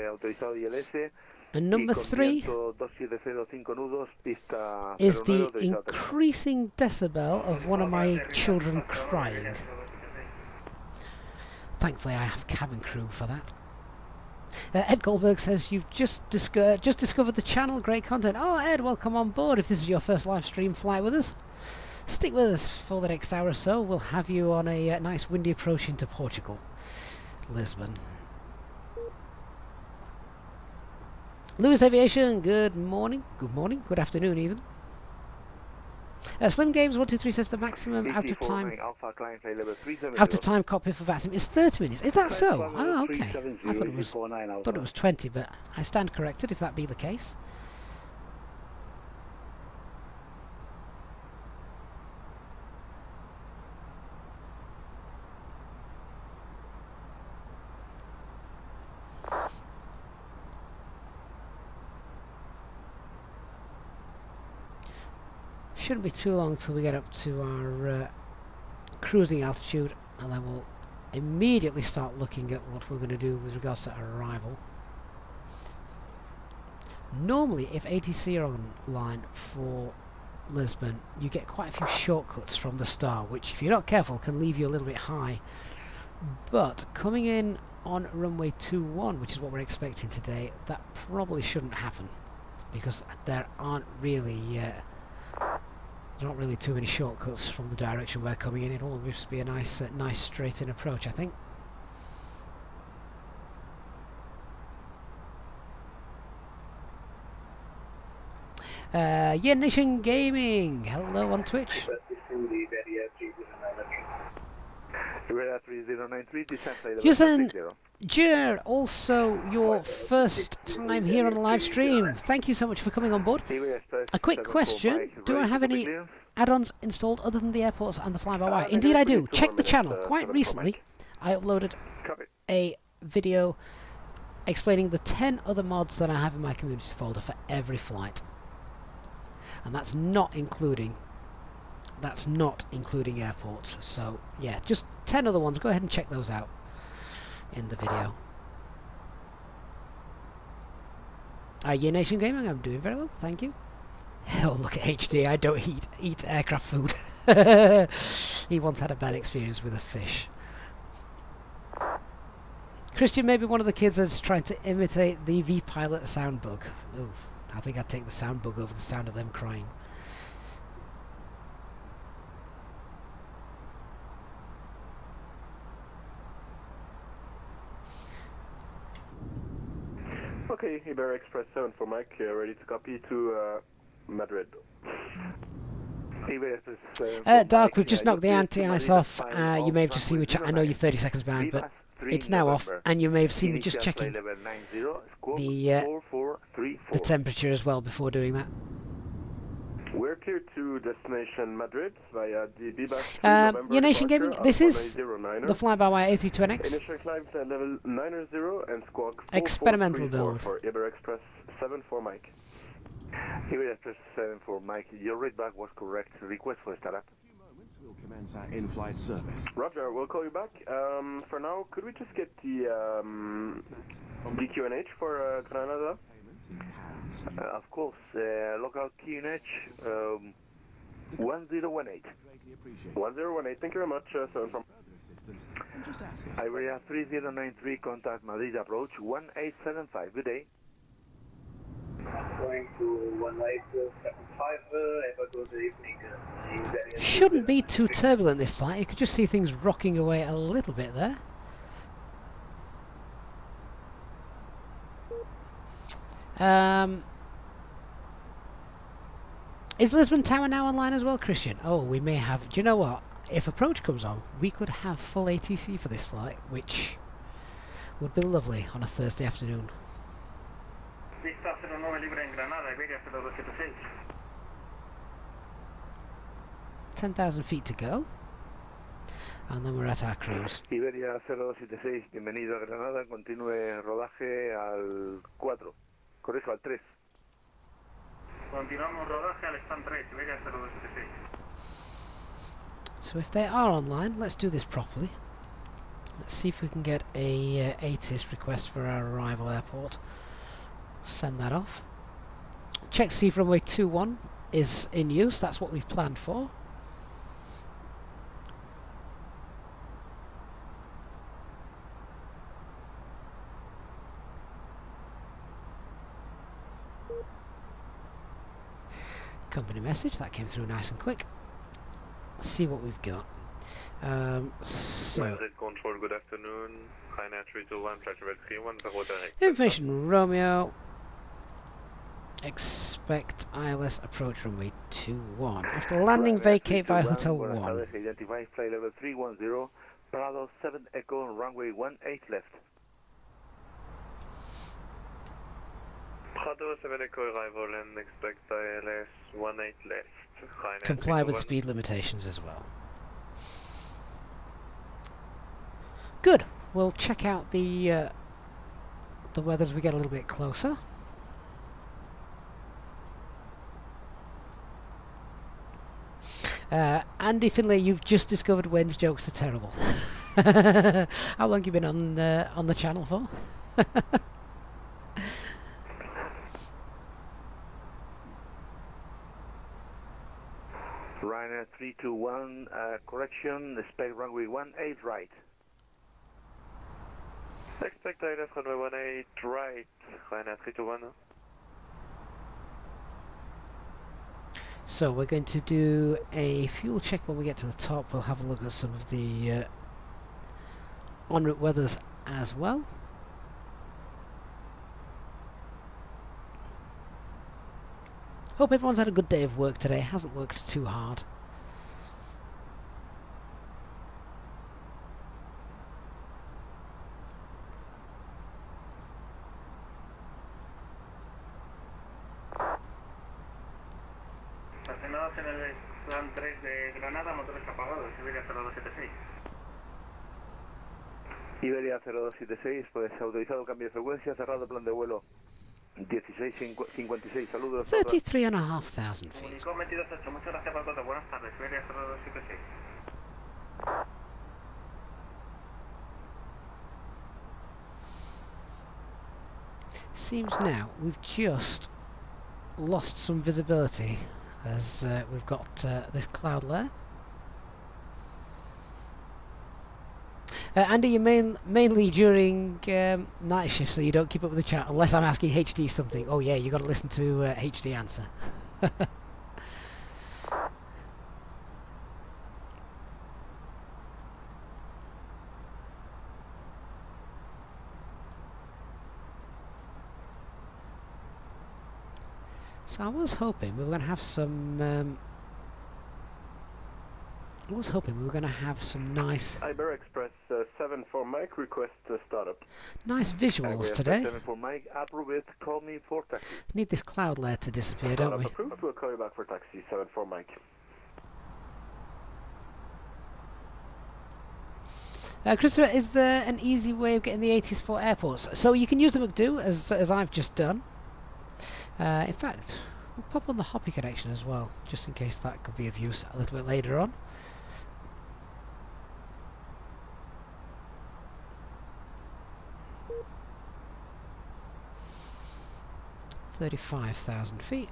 And number 3 is the increasing decibel of one of my children crying. Thankfully I have cabin crew for that. Ed Goldberg says you've just discovered the channel, great content. Oh Ed, welcome on board. If this is your first live stream flight with us, stick with us for the next hour or so. We'll have you on a nice windy approach into Portugal, Lisbon. Lewis Aviation, good morning, good afternoon even. Slim Games 123 says the maximum out of time cockpit for VATSIM is 30 minutes. Is that so? Oh, okay. I thought it was 20, but I stand corrected if that be the case. Shouldn't be too long until we get up to our cruising altitude, and then we'll immediately start looking at what we're going to do with regards to our arrival. Normally, if ATC are online for Lisbon, you get quite a few shortcuts from the start, which, if you're not careful, can leave you a little bit high. But coming in on runway 21, which is what we're expecting today, that probably shouldn't happen, because there aren't really too many shortcuts from the direction we're coming in. It'll just be a nice straight-in approach, I think. Yeah, Nation Gaming, hello on Twitch. Jason Jer, also your first time here on the live stream. Thank you so much for coming on board. A quick question, do I have any add-ons installed other than the airports and the fly-by-wire? Indeed I do. Check the channel. Quite recently I uploaded a video explaining the 10 other mods that I have in my community folder for every flight. And that's not including airports. So yeah, just 10 other ones. Go ahead and check those out in the video. Yeah, Nation Gaming, I'm doing very well, thank you. Oh, look at HD, I don't eat aircraft food. He once had a bad experience with a fish. Christian may be one of the kids that's trying to imitate the V-Pilot sound bug. Ooh, I think I'd take the sound bug over the sound of them crying. Okay, Iber Express 7 for Mike, ready to copy to Madrid. Dark, we've just knocked the anti-ice off. You may have just seen me I know you're 30 seconds behind, but it's now off, and you may have seen me just checking the, the temperature as well before doing that. We're clear to destination Madrid via the Bilbao. Your Nation Gaming, this is the fly-by-wire A320NX. Initial climb to level 90 and squawk Experimental 4434 build. for Iber Express 74 Mike. Iber Express 74 Mike, your readback was correct. Request for startup. We'll commence our in-flight service. Roger, we'll call you back. For now, could we just get the QNH for Granada? Of course, local QNH 1018. 1018, thank you very much. So from Iberia 3093, contact Madrid approach 1875. Good day. Going to 1875, good evening. Shouldn't be too turbulent this flight. You could just see things rocking away a little bit there. Is Lisbon Tower now online as well, Christian? Oh, we may have. Do you know what? If approach comes on, we could have full ATC for this flight, which would be lovely on a Thursday afternoon. 10,000 feet to go, and then we're at our cruise. Iberia 0276, bienvenido a Granada, continúe rodaje al 4, corrijo al 3. Continuamos rodaje al stand 3, Iberia 0276. So if they are online, let's do this properly. Let's see if we can get a ATIS request for our arrival airport. Send that off. Check to see if runway 21 is in use. That's what we've planned for. Company message, that came through nice and quick. Let's see what we've got. Control, good afternoon. Ryanair 321, flight level 31, direct. Information Romeo. Expect ILS approach runway 21. After landing, vacate via Hotel 1. Identify flight level 310, Prado 7 Echo, runway 18 left. Prado 7 Echo arrival and expect ILS 18 left. Ryanair Comply with 321. speed limitations as well. Good. We'll check out the weather as we get a little bit closer. Andy Finlay, you've just discovered Wayne's jokes are terrible. How long have you been on the channel for? Ryanair 321, correction, expect runway 18 right. Expect ILS runway 18 right. Ryanair 321. So we're going to do a fuel check when we get to the top. We'll have a look at some of the en route weathers as well. Hope everyone's had a good day of work today. Hasn't worked too hard. Estacionados en el plan 3 de Granada, motores apagados, Iberia 0276. Iberia 0276, pues autorizado cambio de frecuencia, cerrado plan de vuelo 1656, saludos. 33,500 feet. Comunicó 228, muchas gracias por el dato, buenas tardes, Iberia 0276. Seems now we've just lost some visibility as we've got this cloud layer. Andy, you mainly during night shifts, so you don't keep up with the chat unless I'm asking HD something. Oh yeah, you got to listen to HD answer. So I was hoping we were going to have some I was hoping we were going to have some nice Iber Express 74 Mike, request startup. nice visuals today. 74 Mike, approve it, call me for taxi. Need this cloud layer to disappear, don't we? Approved, we'll call you back for taxi, 74 Mike. Christopher, is there an easy way of getting the 80s for airports? So you can use the McDo, as I've just done. In fact, we'll pop on the Hoppy connection as well, just in case that could be of use a little bit later on. $35,000 feet.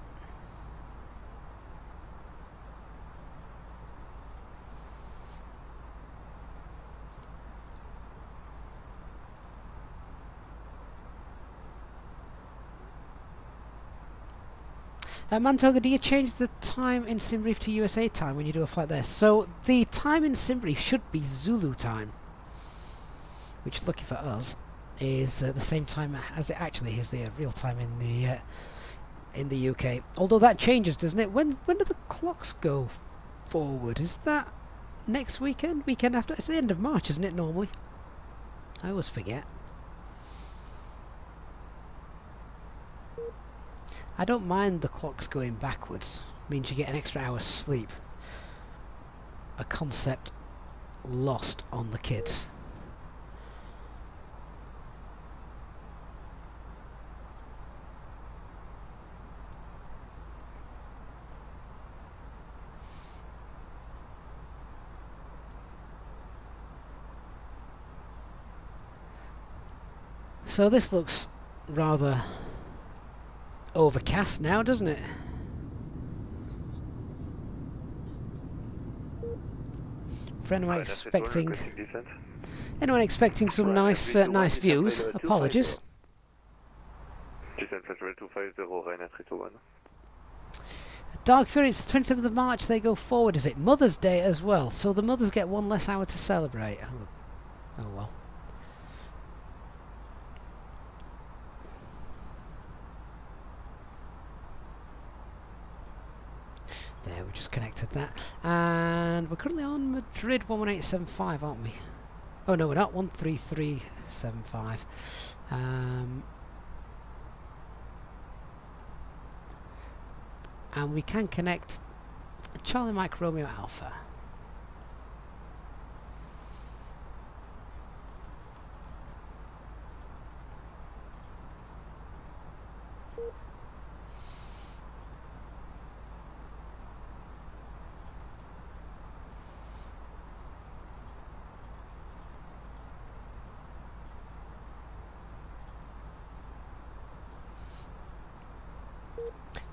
Mantoga, do you change the time in Simbrief to USA time when you do a flight there? So the time in Simbrief should be Zulu time, which, lucky for us, is the same time as it actually is the real time in the UK. Although that changes, doesn't it? When do the clocks go forward? Is that next weekend? Weekend after? It's the end of March, isn't it? Normally, I always forget. I don't mind the clocks going backwards. Means you get an extra hour's sleep. A concept lost on the kids. So this looks rather overcast now, doesn't it? For anyone expecting some nice nice views, apologies. Dark Fury, it's the 27th of March, they go forward, is it? Mother's Day as well, so the mothers get one less hour to celebrate. Oh well. There, we just connected that. And we're currently on Madrid 11875, aren't we? Oh no, we're not. 13375. And we can connect Charlie Mike Romeo Alpha.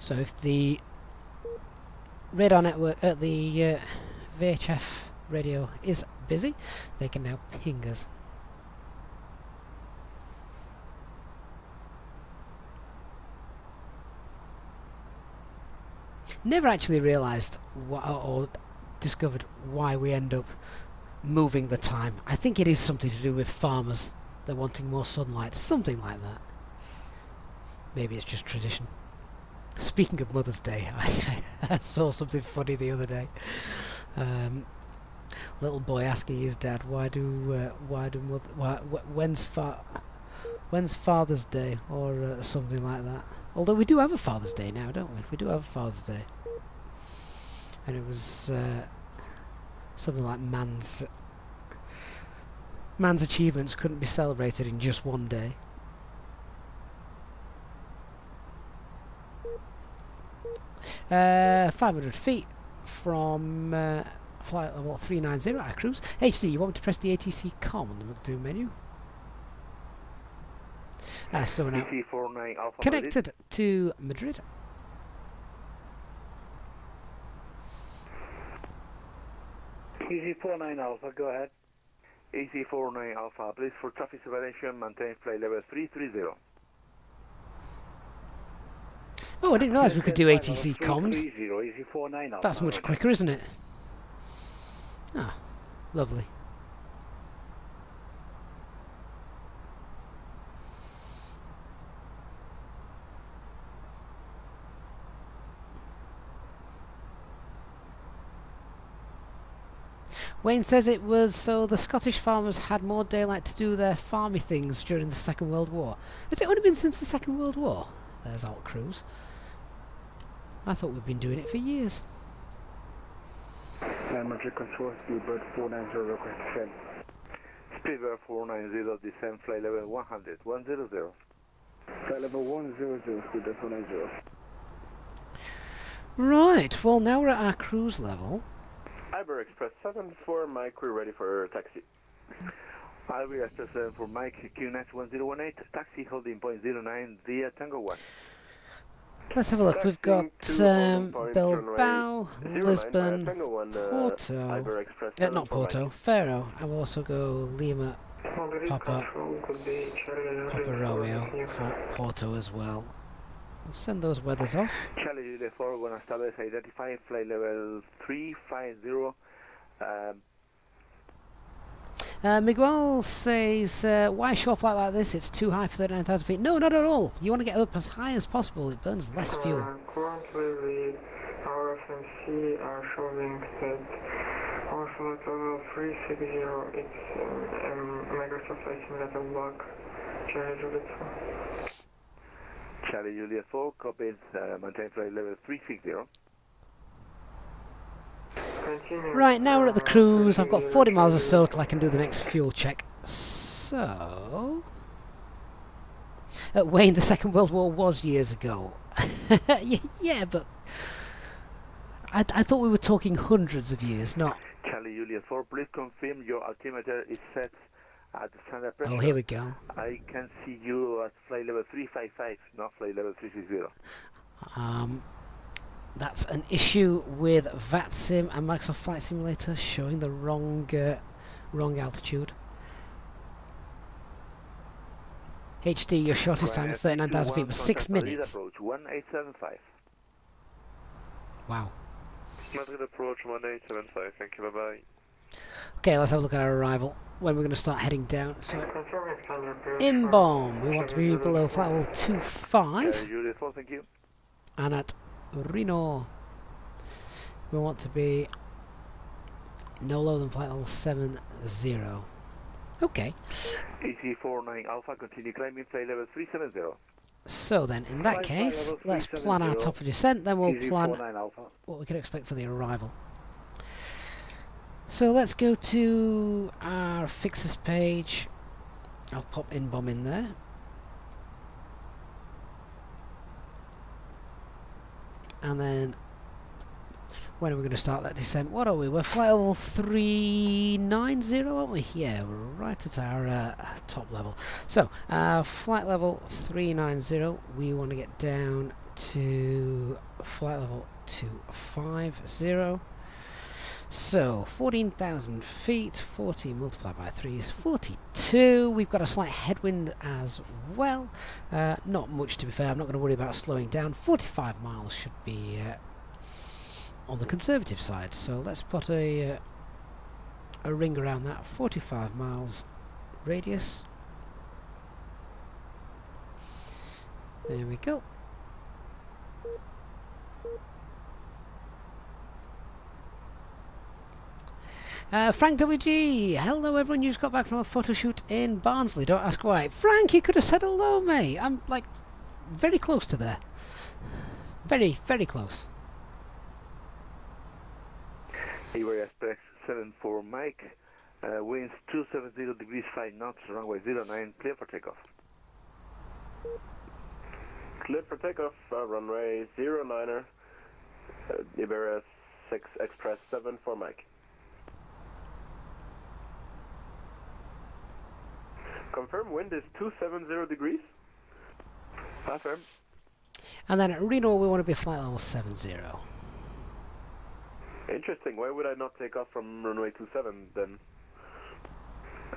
So if the radar network at the VHF radio is busy, they can now ping us. Never actually realised or discovered why we end up moving the time. I think it is something to do with farmers. They're wanting more sunlight, something like that. Maybe it's just tradition. Speaking of Mother's Day, I saw something funny the other day. Little boy asking his dad, when's Father's Day, or something like that. Although we do have a Father's Day now, don't we? We do have a Father's Day, and it was something like man's achievements couldn't be celebrated in just one day. Uh, 500 feet from flight level 390 at cruise. HC, you want to press the ATC COM on the McDo menu? So we're now connected to Madrid. EC49 Alpha, go ahead. EC49 Alpha, please, for traffic separation, maintain flight level 330. Oh, I didn't realise we could do ATC comms. EC49 That's much quicker, isn't it? Ah, lovely. Wayne says it was so the Scottish farmers had more daylight to do their farmy things during the Second World War. Has it only been since the Second World War? There's Alt Cruise. I thought we'd been doing it for years. Madrid Control, Speedbird 490 request descent. Speedbird 490, descend flight level 100, 100. Flight level 100, Speedbird 490. Right, well now we're at our cruise level. Iber Express 7 for Mike, we're ready for taxi. Iber Express 7 for Mike, QNX 1018, taxi holding point 09 via Tango 1. Let's have a look. We've got Bilbao, Lisbon, Porto, not Porto, Faro, and we'll also go Lima, Papa Romeo for Porto as well. We'll send those weathers off. Charlie Juliet 4, buenas tardes, identify flight level 350. Miguel says, why a short flight like this? It's too high for 39,000 feet. No, not at all. You want to get up as high as possible. It burns less fuel. Currently, our FMC are showing that our flight level 360, it's Microsoft Flight Simulator bug. Charlie Juliet 4. Charlie Juliet 4, copies, maintain flight level 360. Right, now we're at the cruise. I've got 40 miles or so till I can do the next fuel check. So... Wayne, the Second World War was years ago. Yeah, but... I thought we were talking hundreds of years, not... Charlie Juliet 4, please confirm your altimeter is set at the standard pressure. Oh, here we go. I can see you at flight level 355, not flight level 360. That's an issue with VATSIM and Microsoft Flight Simulator showing the wrong altitude. HD, your shortest time of 39,000 feet was 6 minutes. Approach 1875. Wow. Madrid approach 1875, thank you, bye-bye. Okay, let's have a look at our arrival, when we're going to start heading down. So, in Bomb, we want to be below flight level 25. Thank you. And at Reno, we want to be no lower than flight level 70. Okay. EC49 Alpha, continue climbing flight level 370. So then, in that case, let's plan our top of descent, then we'll plan what we can expect for the arrival. So let's go to our fixes page. I'll pop in bomb in there. And then, when are we going to start that descent? What are we? We're flight level 390, aren't we? Yeah, we're right at our top level. So, flight level 390, we want to get down to flight level 250. So, 14,000 feet, 40 multiplied by 3 is 42. We've got a slight headwind as well. Not much, to be fair. I'm not going to worry about slowing down. 45 miles should be on the conservative side. So, let's put a ring around that. 45 miles radius. There we go. Frank WG, hello everyone, you just got back from a photo shoot in Barnsley, don't ask why. Frank, you could have said hello, mate. I'm like very close to there. Very, very close. Ivory Express 74 Mike, winds 270 degrees 5 knots, runway 09, clear for takeoff. Clear for takeoff, runway 09er, Iberia 6 Express 7 for Mike. Confirm wind is 270 degrees. Affirm. And then at Reno we want to be flight level 70. Interesting. Why would I not take off from runway 27 then?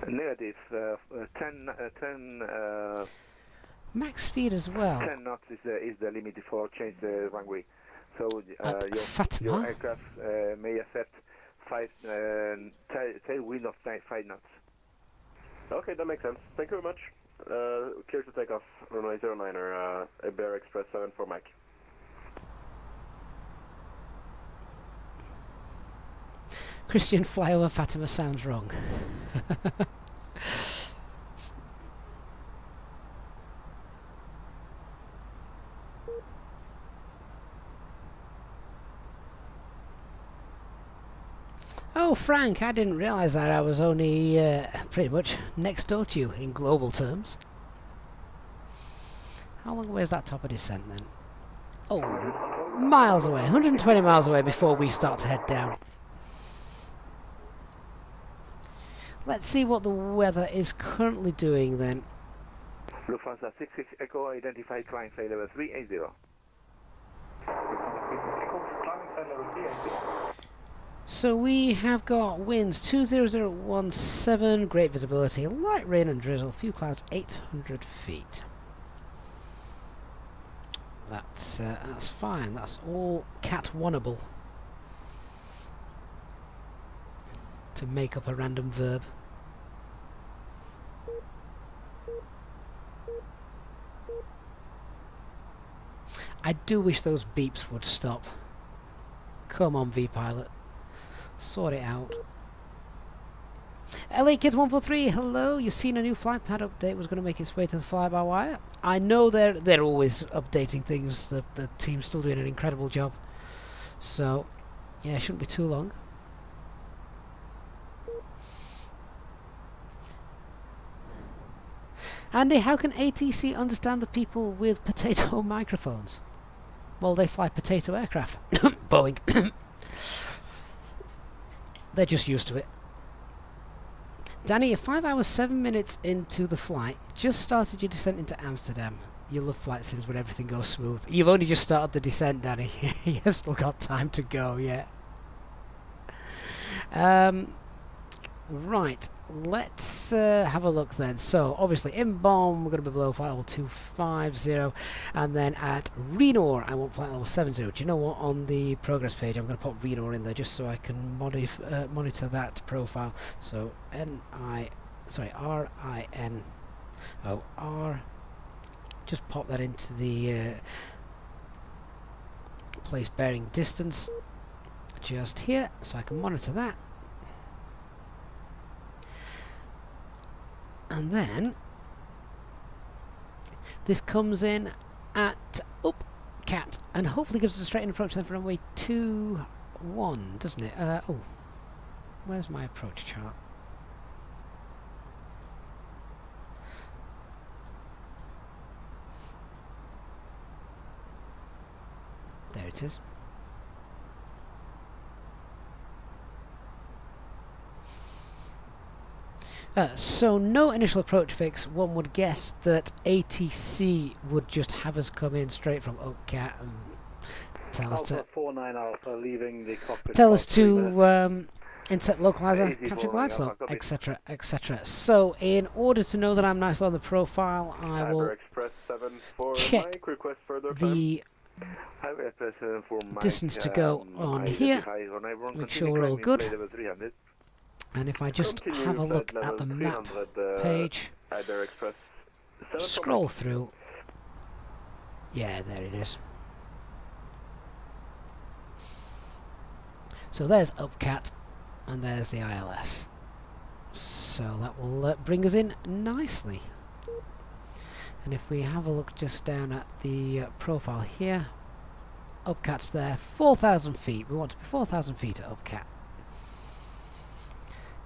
Negative. 10 max speed as well. 10 knots is the limit before change the runway. So your aircraft may accept tailwind of 5 knots. Okay, that makes sense. Thank you very much. Clear to take off, runway 09er, Iberia Express 7 for Mike. Christian fly over Fatima sounds wrong. Oh, Frank, I didn't realise that. I was only pretty much next door to you in global terms. How long away is that top of descent then? Oh, miles away, 120 miles away before we start to head down. Let's see what the weather is currently doing then. Lufthansa 66 Echo, identify climb flight level 380. So we have got winds 20017, great visibility, light rain and drizzle, few clouds, 800 feet. That's fine. That's all cat-oneable. To make up a random verb. I do wish those beeps would stop. Come on, V-Pilot. Sort it out. LA Kids 143, hello. You've seen a new flight pad update was going to make its way to the fly-by-wire. I know they're always updating things. The team's still doing an incredible job. So, yeah, it shouldn't be too long. Andy, how can ATC understand the people with potato microphones? Well, they fly potato aircraft. Boeing. They're just used to it. Danny, you're 5 hours 7 minutes into the flight. Just started your descent into Amsterdam. You love flight sims when everything goes smooth. You've only just started the descent, Danny. You've still got time to go yet. Right, let's have a look then. So, obviously, in Bonn, we're going to be below flight level 250, and then at Renor, I want flight level 70. Do you know what? On the progress page, I'm going to put Renor in there just so I can monitor that profile. So, R-I-N-O-R. Just pop that into the place bearing distance just here, so I can monitor that. And then this comes in at Cat and hopefully gives us a straight in approach then for runway 21, doesn't it? Oh, where's my approach chart? There it is. So no initial approach fix. One would guess that ATC would just have us come in straight from Oakcat and tell us to 49 Alpha, leaving the cockpit. Tell us to intercept localizer, capture glide slope, etc., etc. So in order to know that I'm nice on the profile, I will check the distance to go on here. Make sure we're all good. And if I just have a look at the map page, scroll through, yeah, there it is. So there's Upcat, and there's the ILS. So that will bring us in nicely. And if we have a look just down at the profile here, Upcat's there, 4,000 feet. We want to be 4,000 feet at Upcat.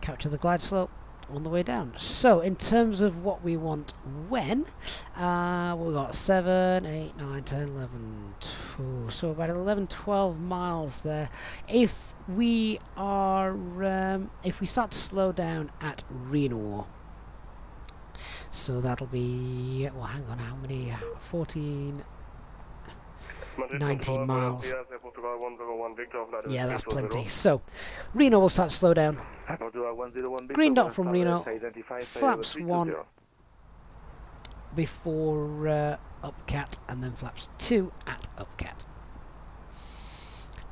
Capture the glide slope on the way down. So in terms of what we want when, we've got 7, 8, 9, 10, 11, 12, so about 11, 12 miles there. If we are, if we start to slow down at Renor, so that'll be, well, hang on, how many, 14, 19 miles. Yeah, that's plenty. So, Reno will start to slow down. Green dot from Reno, flaps 1 before Upcat, and then flaps 2 at Upcat.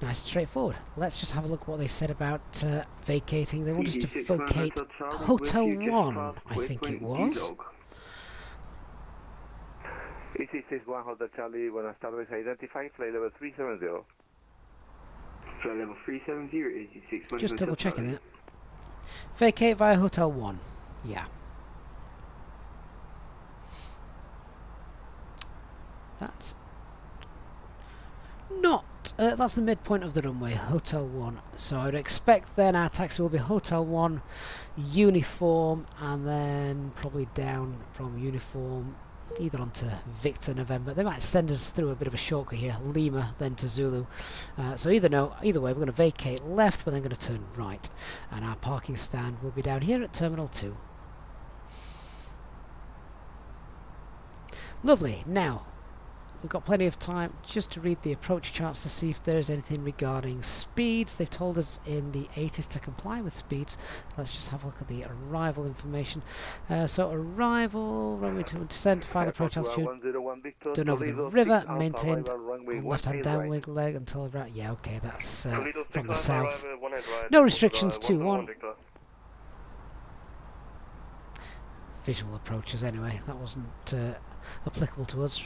Nice and straightforward. Let's just have a look at what they said about vacating. They want us to vacate Hotel 1, I think it was. EC61 Hotel Charlie, buenas tardes, identify flight level 370. Flight level 370, 86. Just double checking it. Vacate via Hotel 1. Yeah. That's not... that's the midpoint of the runway, Hotel 1. So I would expect then our taxi will be Hotel 1, uniform, and then probably down from uniform either onto Victor November. They might send us through a bit of a shortcut here, Lima, then to Zulu. So either way, we're going to vacate left, but then going to turn right. And our parking stand will be down here at Terminal 2. Lovely. Now, we've got plenty of time just to read the approach charts to see if there's anything regarding speeds. They've told us in the 80s to comply with speeds. Let's just have a look at the arrival information. So arrival, runway to descent, final approach altitude, done over the river, maintained left-hand downwind leg until right. Yeah, okay, that's from the south. No restrictions, 2-1. Visual approaches anyway, that wasn't applicable to us.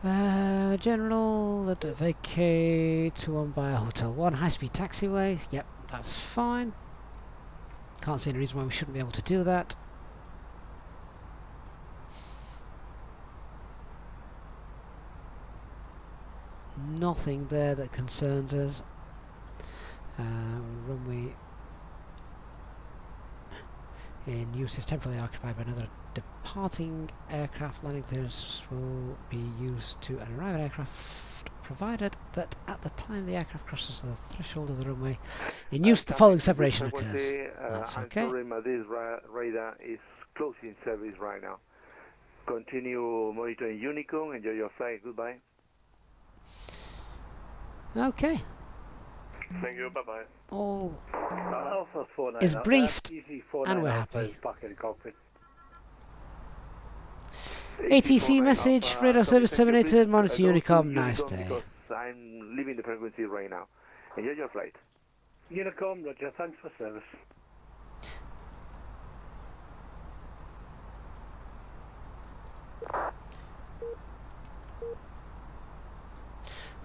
General, vacate to one by Hotel 1, high-speed taxiway. Yep, that's fine. Can't see any reason why we shouldn't be able to do that. Nothing there that concerns us. Runway in use is temporarily occupied by another departing aircraft. Landing clearance will be used to an arriving aircraft, provided that at the time the aircraft crosses the threshold of the runway in use the following separation occurs. That's okay. I'm sorry, this radar is closing service right now. Continue monitoring Unicom. Enjoy your flight. Goodbye. Okay. Thank you. Bye bye. All is briefed, and we're happy. ATC message, radar service terminated, monitor Unicom, nice day. I'm leaving the frequency right now. Enjoy your flight. Unicom, roger, thanks for service.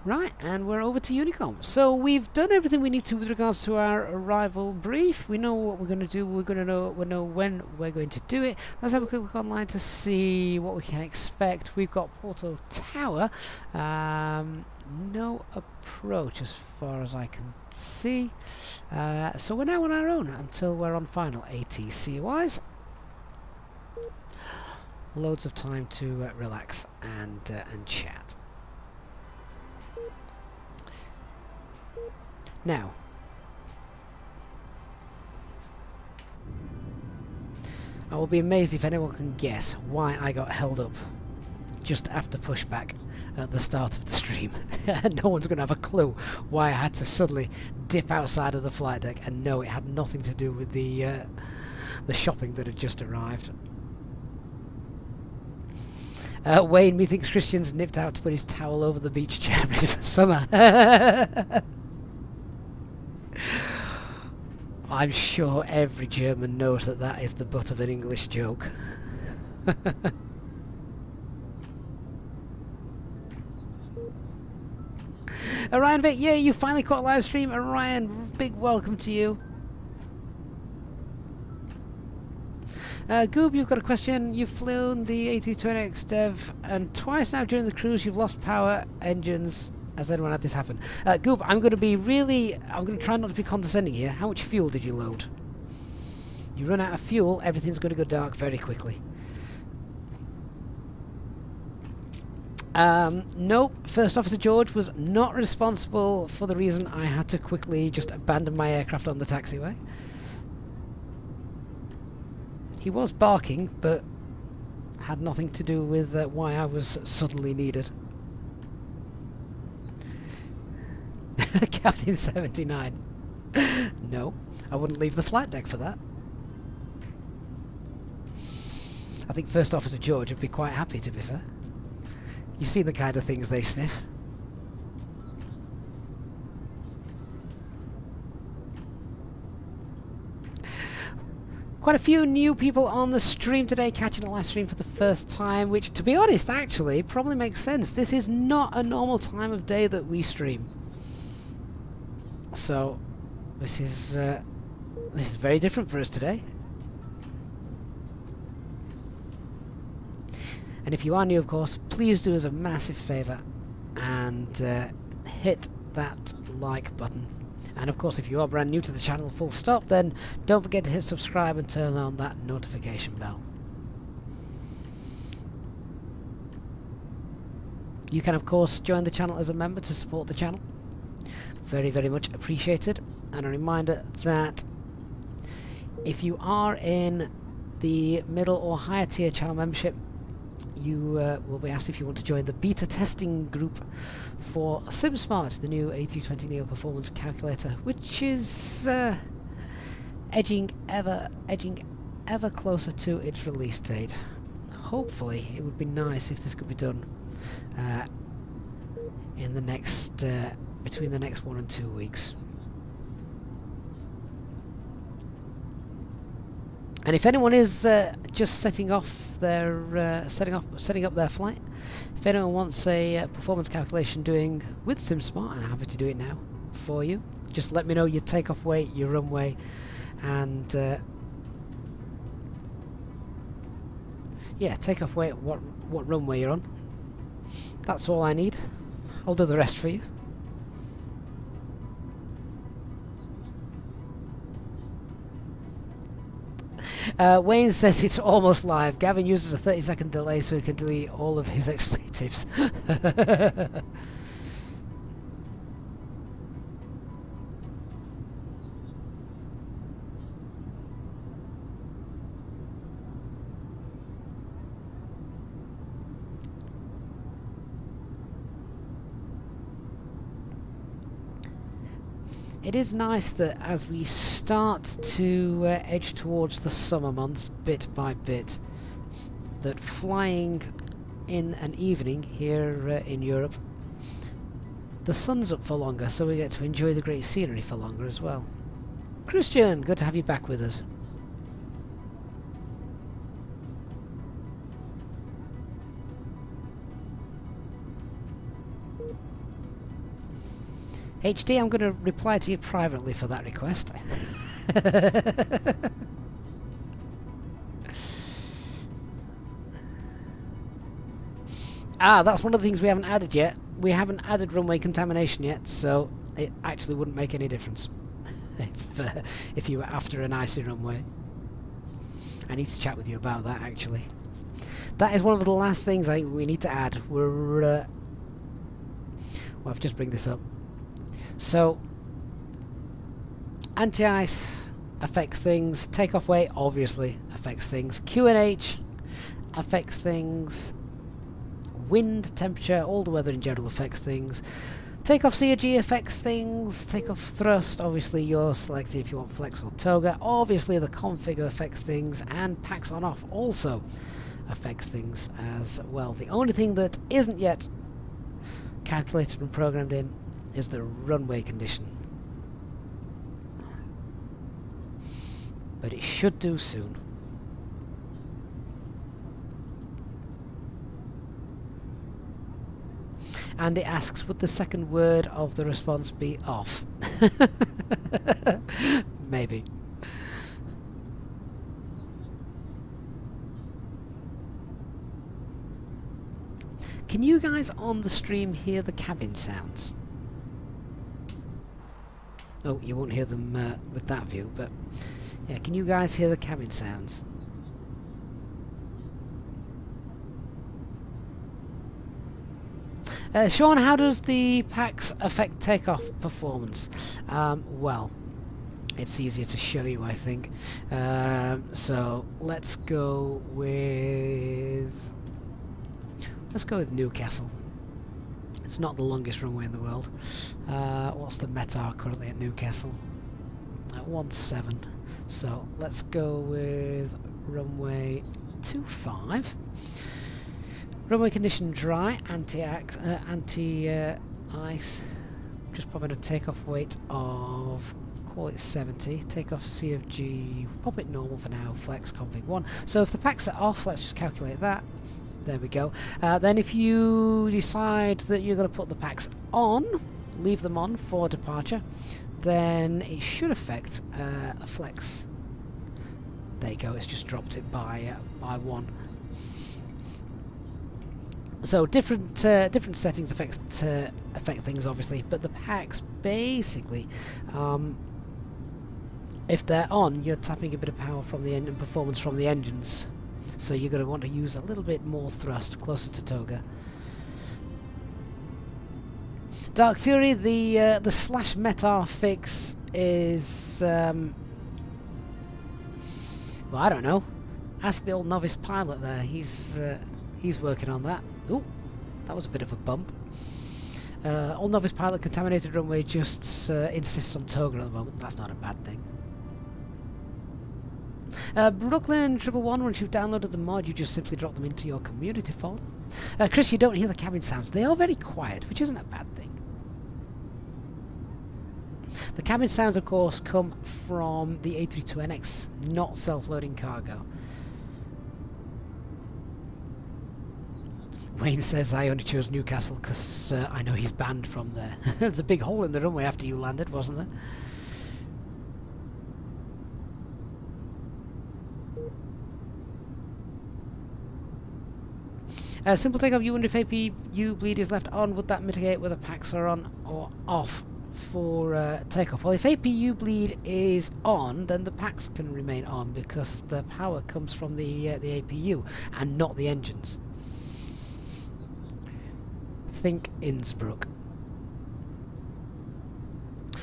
Right, and we're over to Unicom. So we've done everything we need to with regards to our arrival brief. We know what we're going to do. We know when we're going to do it. Let's have a quick look online to see what we can expect. We've got Porto Tower. No approach as far as I can see. So we're now on our own until we're on final ATC-wise. Loads of time to relax and chat. Now, I will be amazed if anyone can guess why I got held up just after pushback at the start of the stream. No one's going to have a clue why I had to suddenly dip outside of the flight deck, and no, it had nothing to do with the shopping that had just arrived. Wayne, methinks Christian's nipped out to put his towel over the beach chair ready for summer. I'm sure every German knows that that is the butt of an English joke. Orion Vic, yeah, you finally caught a live stream. Orion, big welcome to you. Goob, you've got a question. You've flown the A320NX dev, and twice now during the cruise you've lost power, engines. Has anyone had this happen? Goob, I'm going to try not to be condescending here. How much fuel did you load? You run out of fuel, everything's going to go dark very quickly. Nope, First Officer George was not responsible for the reason I had to quickly just abandon my aircraft on the taxiway. He was barking, but had nothing to do with why I was suddenly needed. Captain 79. No, I wouldn't leave the flight deck for that. I think First Officer George would be quite happy, to be fair. You've seen the kind of things they sniff. Quite a few new people on the stream today, catching a live stream for the first time, which, to be honest, actually, probably makes sense. This is not a normal time of day that we stream. So this is very different for us today. And if you are new, of course, please do us a massive favour and hit that like button. And of course, if you are brand new to the channel, full stop, then don't forget to hit subscribe and turn on that notification bell. You can of course join the channel as a member to support the channel. Very, very much appreciated. And a reminder that if you are in the middle or higher tier channel membership, you will be asked if you want to join the beta testing group for SimSmart, the new A320neo performance calculator, which is edging ever closer to its release date. Hopefully, it would be nice if this could be done in the next between the next 1 and 2 weeks. And if anyone is just setting up their flight, if anyone wants a performance calculation doing with SimSmart, I'm happy to do it now for you. Just let me know your takeoff weight, your runway, and yeah, takeoff weight, what runway you're on. That's all I need. I'll do the rest for you. Wayne says it's almost live. Gavin uses a 30-second delay so he can delete all of his expletives. It is nice that as we start to edge towards the summer months, bit by bit, that flying in an evening here in Europe, the sun's up for longer, so we get to enjoy the great scenery for longer as well. Christian, good to have you back with us. HD, I'm going to reply to you privately for that request. That's one of the things we haven't added yet. We haven't added runway contamination yet, so it actually wouldn't make any difference if you were after an icy runway. I need to chat with you about that, actually. That is one of the last things I think we need to add. Well, I've just bring this up. So, anti-ice affects things, takeoff weight obviously affects things, QNH affects things, wind, temperature, all the weather in general affects things, takeoff CRG affects things, takeoff thrust, obviously you're selecting if you want flex or toga, obviously the configure affects things, and packs on off also affects things as well. The only thing that isn't yet calculated and programmed in is the runway condition, but it should do soon. And it asks, would the second word of the response be off? Maybe. Can you guys on the stream hear the cabin sounds? Oh, you won't hear them with that view, but yeah, can you guys hear the cabin sounds? Sean, how does the packs affect takeoff performance? Well, it's easier to show you, I think. So let's go with Newcastle. It's not the longest runway in the world. What's the METAR currently at Newcastle? At 17. So let's go with runway 25. Runway condition dry, anti-ice. Just popping a takeoff weight of, call it 70. Takeoff CFG, pop it normal for now. Flex config 1. So if the packs are off, let's just calculate that. There we go. Then if you decide that you're going to put the packs on, leave them on for departure, then it should affect a flex. There you go, it's just dropped it by 1. So different settings affect things, obviously, but the packs basically, if they're on, you're tapping a bit of power from the engine, performance from the engines. So you're going to want to use a little bit more thrust closer to toga. Dark Fury, the slash METAR fix is well, I don't know. Ask the old novice pilot there. He's working on that. Ooh, that was a bit of a bump. Old novice pilot contaminated runway just insists on toga at the moment. That's not a bad thing. Brooklyn 111, once you've downloaded the mod, you just simply drop them into your community folder. Chris, you don't hear the cabin sounds. They are very quiet, which isn't a bad thing. The cabin sounds, of course, come from the A320NX, not self-loading cargo. Wayne says I only chose Newcastle because I know he's banned from there. There's a big hole in the runway after you landed, wasn't there? Simple takeoff, you wonder if APU bleed is left on, would that mitigate whether packs are on or off for takeoff? Well, if APU bleed is on, then the packs can remain on because the power comes from the APU and not the engines. Think Innsbruck.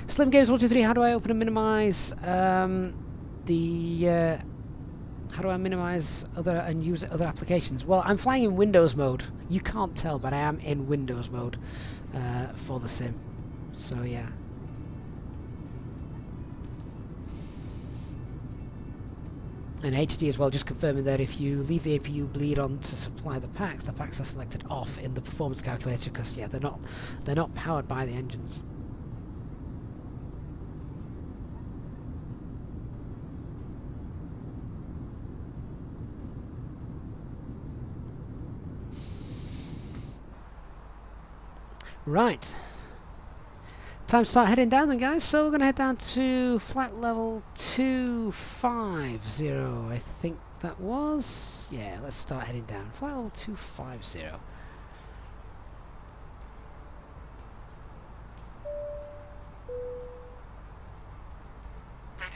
Slim Games 123, how do I open and minimize how do I minimize and use other applications? Well, I'm flying in Windows mode. You can't tell, but I am in Windows mode for the sim. So yeah. And HD as well, just confirming that if you leave the APU bleed on to supply the packs are selected off in the performance calculator because yeah, they're not powered by the engines. Right. Time to start heading down then, guys. So we're going to head down to flight level 250, I think that was. Yeah, let's start heading down. Flight level 250. Ladies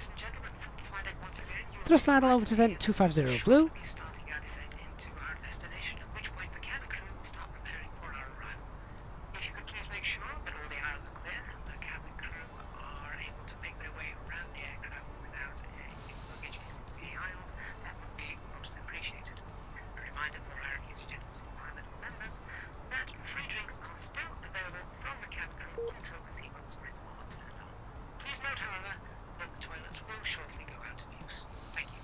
and gentlemen, from the flight deck once again, you Thrust idle over descent 250 blue. will be starting our descent into our destination, at which point the cabin crew will start preparing for our arrival. If you could please make sure that all the aisles are clear and the cabin crew are able to make their way around the aircraft without any luggage in the aisles, that would be most appreciated. A reminder for our EasyJet pilot members that free drinks are still available from the cabin crew until the seatbelt signs are turned on. Please note, however, that the toilets will shortly go out of use. Thank you.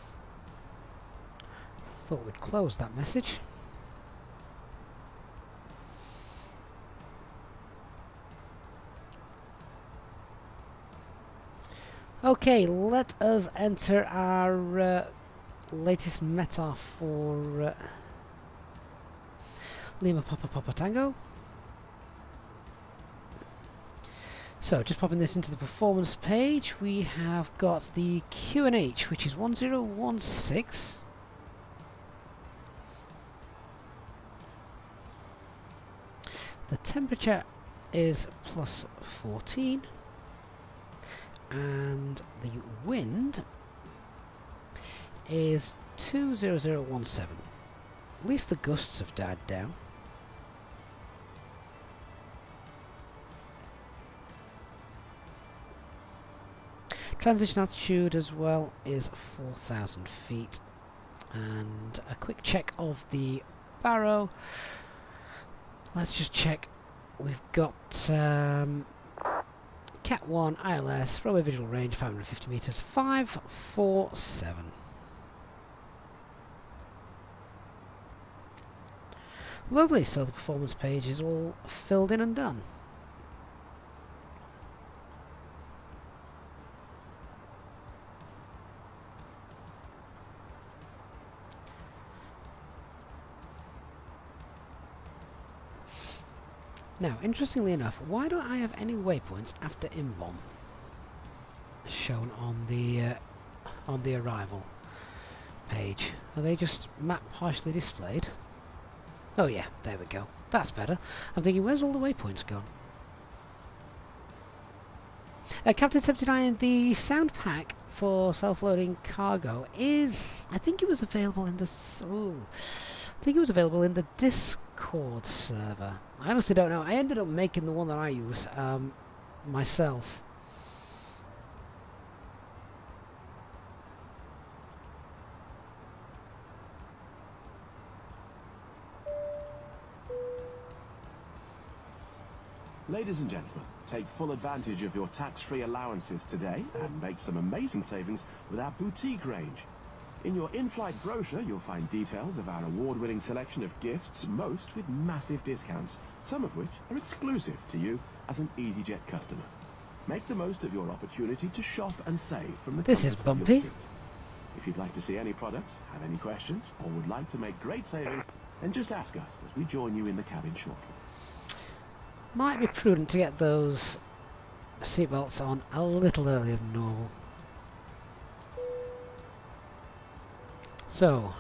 Thought we'd close that message. Okay, let us enter our latest METAR for Lima Papa Papa Tango. So, just popping this into the performance page, we have got the QNH, which is 1016. The temperature is plus 14. And the wind is 20017. At least the gusts have died down. Transition altitude as well is 4,000 feet. And a quick check of the barrow. Let's just check. We've got Cat 1 ILS, runway visual range 550 meters, 547. Lovely, so the performance page is all filled in and done. Now, interestingly enough, why don't I have any waypoints after inbom shown on the arrival page? Are they just map partially displayed? Oh yeah, there we go. That's better. I'm thinking, where's all the waypoints gone? Captain 79, the sound pack for self-loading cargo is... I think it was available in the... I think it was available in the Discord server. I honestly don't know. I ended up making the one that I use myself. Ladies and gentlemen, take full advantage of your tax-free allowances today and make some amazing savings with our boutique range. In your in-flight brochure, you'll find details of our award-winning selection of gifts, most with massive discounts, some of which are exclusive to you as an EasyJet customer. Make the most of your opportunity to shop and save from the This is comfort of bumpy. your seat. If you'd like to see any products, have any questions, or would like to make great savings, then just ask us as we join you in the cabin shortly. Might be prudent to get those seatbelts on a little earlier than normal. So,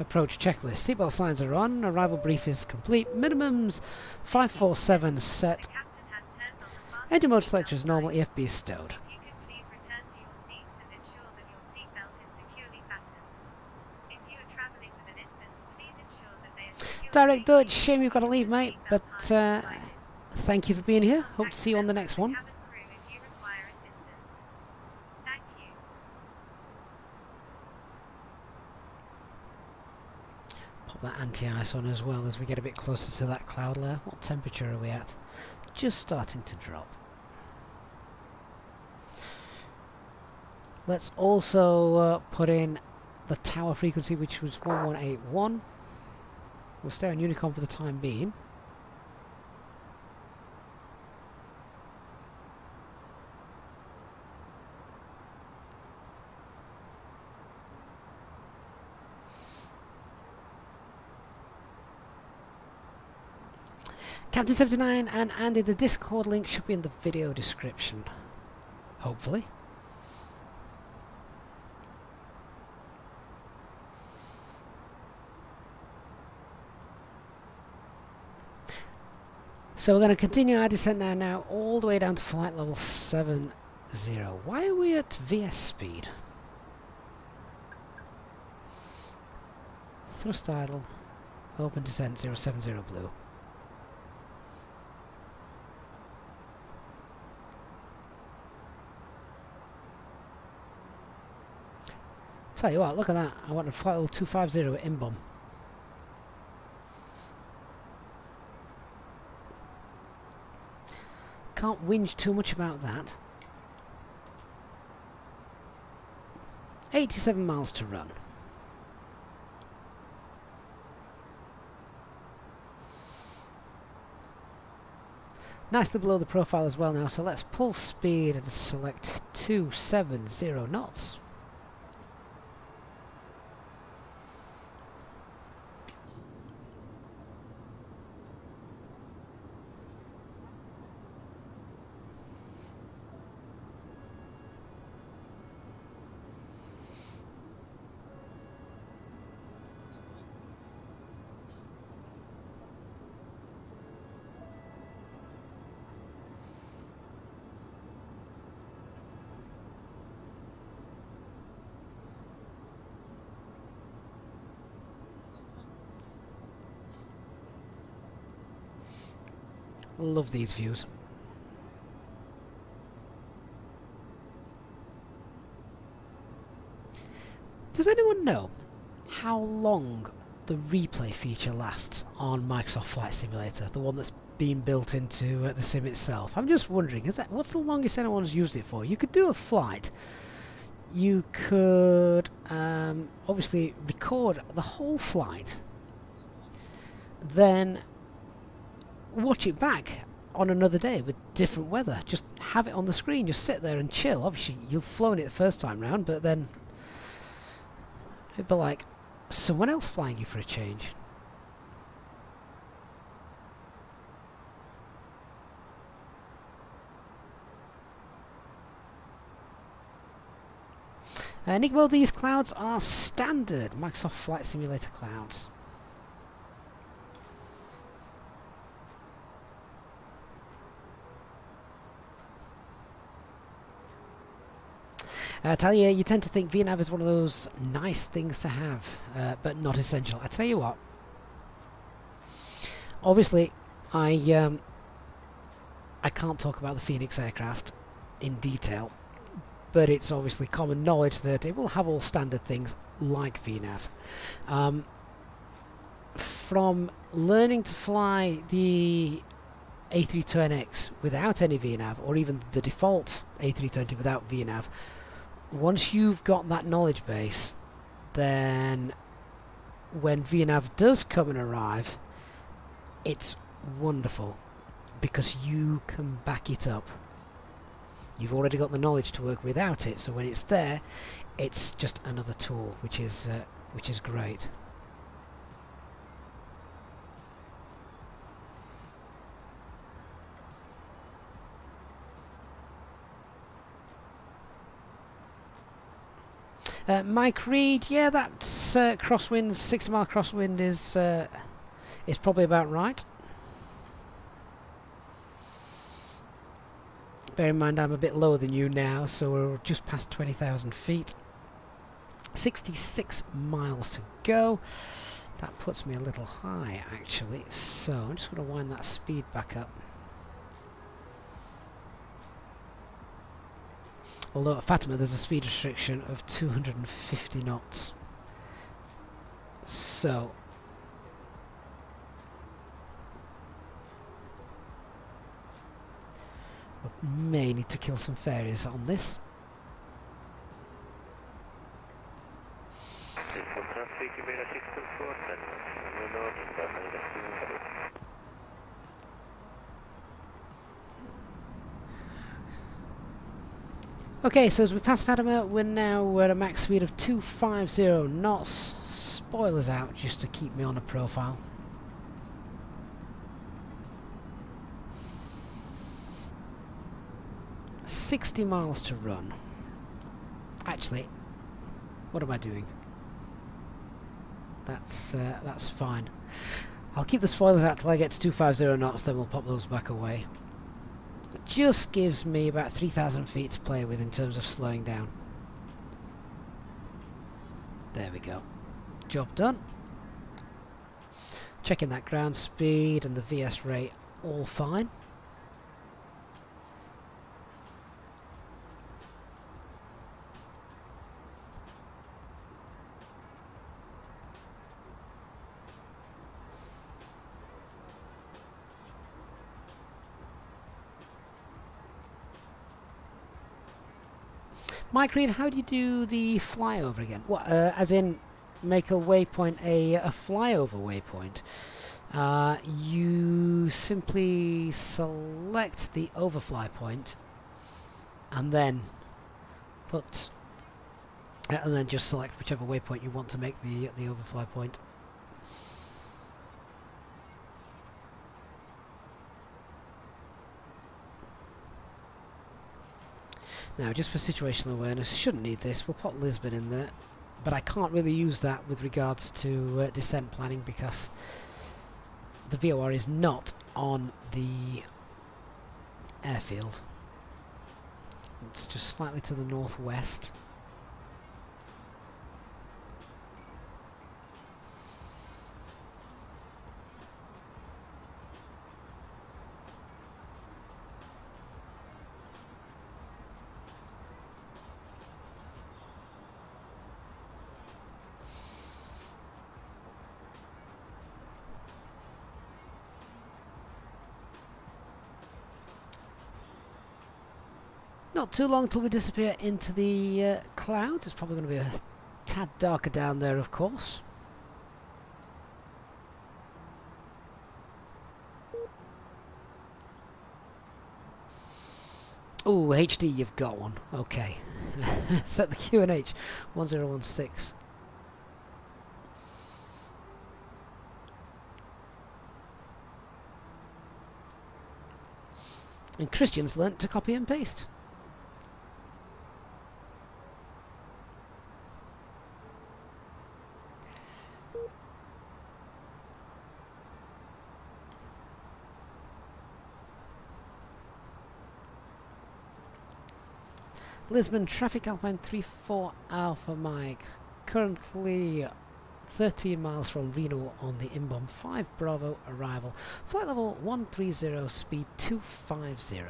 approach checklist. Seatbelt signs are on. Arrival brief is complete. Minimums 547 set. Engine mode selector is normal. EFB is stowed. You can please return to your seats and ensure that your seatbelt is securely fastened. If you are traveling with an infant, please ensure that they are securely Direct Dutch, shame you've got to leave, mate, but thank you for being here. Hope to see you on the next one. cabin crew if you require assistance. Thank you. Pop that anti-ice on as well as we get a bit closer to that cloud layer. What temperature are we at? Just starting to drop. Let's also put in the tower frequency, which was 1181. We'll stay on Unicom for the time being. Captain 79 and Andy, the Discord link should be in the video description. Hopefully. So we're going to continue our descent now all the way down to flight level 70. Why are we at VS speed? Thrust idle. Open descent 070 blue. Tell you what, look at that. I want to flight level 250 at inbom. Can't whinge too much about that. 87 miles to run. Nicely below the profile as well now, so let's pull speed and select 270 knots. Love these views. Does anyone know how long the replay feature lasts on Microsoft Flight Simulator, the one that's been built into the sim itself? I'm just wondering, what's the longest anyone's used it for? You could do a flight. You could obviously record the whole flight, then watch it back on another day with different weather. Just have it on the screen, just sit there and chill. Obviously you've flown it the first time round, but then it'd be like someone else flying you for a change. Nickbo, these clouds are standard Microsoft Flight Simulator clouds. Talia, you tend to think VNAV is one of those nice things to have, but not essential. I tell you what, obviously, I can't talk about the Phoenix aircraft in detail, but it's obviously common knowledge that it will have all standard things like VNAV. From learning to fly the A320NX without any VNAV, or even the default A320 without VNAV, once you've got that knowledge base, then when VNAV does come and arrive, it's wonderful because you can back it up. You've already got the knowledge to work without it, so when it's there, it's just another tool, which is great. Mike Reed, yeah, that's crosswind, 60-mile crosswind is probably about right. Bear in mind I'm a bit lower than you now, so we're just past 20,000 feet. 66 miles to go. That puts me a little high, actually, so I'm just going to wind that speed back up. Although at Fatima there's a speed restriction of 250 knots. So we may need to kill some fairies on this. Okay, so as we pass Fatima, we're now at a max speed of 250 knots. Spoilers out just to keep me on a profile. $60 miles to run. Actually, what am I doing? That's fine. I'll keep the spoilers out till I get to 250 knots, then we'll pop those back away. It just gives me about 3,000 feet to play with in terms of slowing down. There we go. Job done. Checking that ground speed and the VS rate, all fine. Mike Reed, how do you do the flyover again? What, as in make a waypoint a flyover waypoint? You simply select the overfly point and then put and then just select whichever waypoint you want to make the overfly point. Now, just for situational awareness, shouldn't need this, we'll put Lisbon in there, but I can't really use that with regards to descent planning because the VOR is not on the airfield. It's just slightly to the northwest. Not too long till we disappear into the clouds. It's probably going to be a tad darker down there, of course. Oh, HD, you've got one. Okay. Set the QNH 1016. And Christian's learnt to copy and paste. Lisbon, traffic Alpine 34 Alpha Mike. Currently 13 miles from Reno on the inbound 5 Bravo arrival. Flight level 130, speed 250.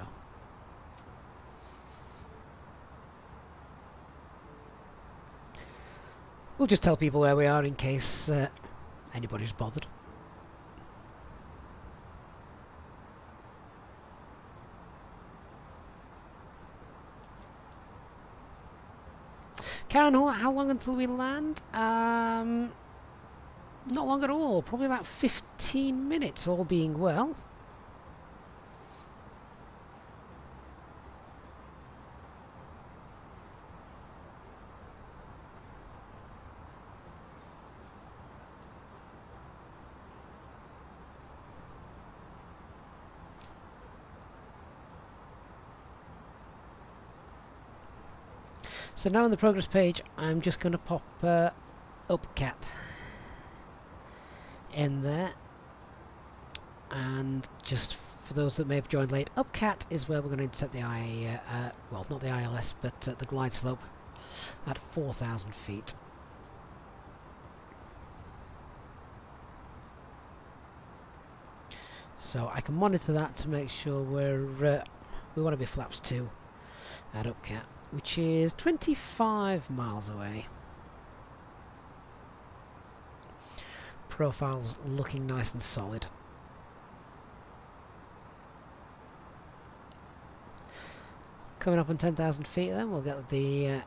We'll just tell people where we are in case anybody's bothered. Karen, how long until we land? Not long at all. Probably about 15 minutes, all being well. So now on the progress page, I'm just going to pop UpCat in there, and just for those that may have joined late, UpCat is where we're going to intercept the well, not the ILS, but the glide slope at 4,000 feet. So I can monitor that to make sure we want to be flaps 2 at UpCat, which is 25 miles away. Profile's looking nice and solid. Coming up on 10,000 feet then, we'll get the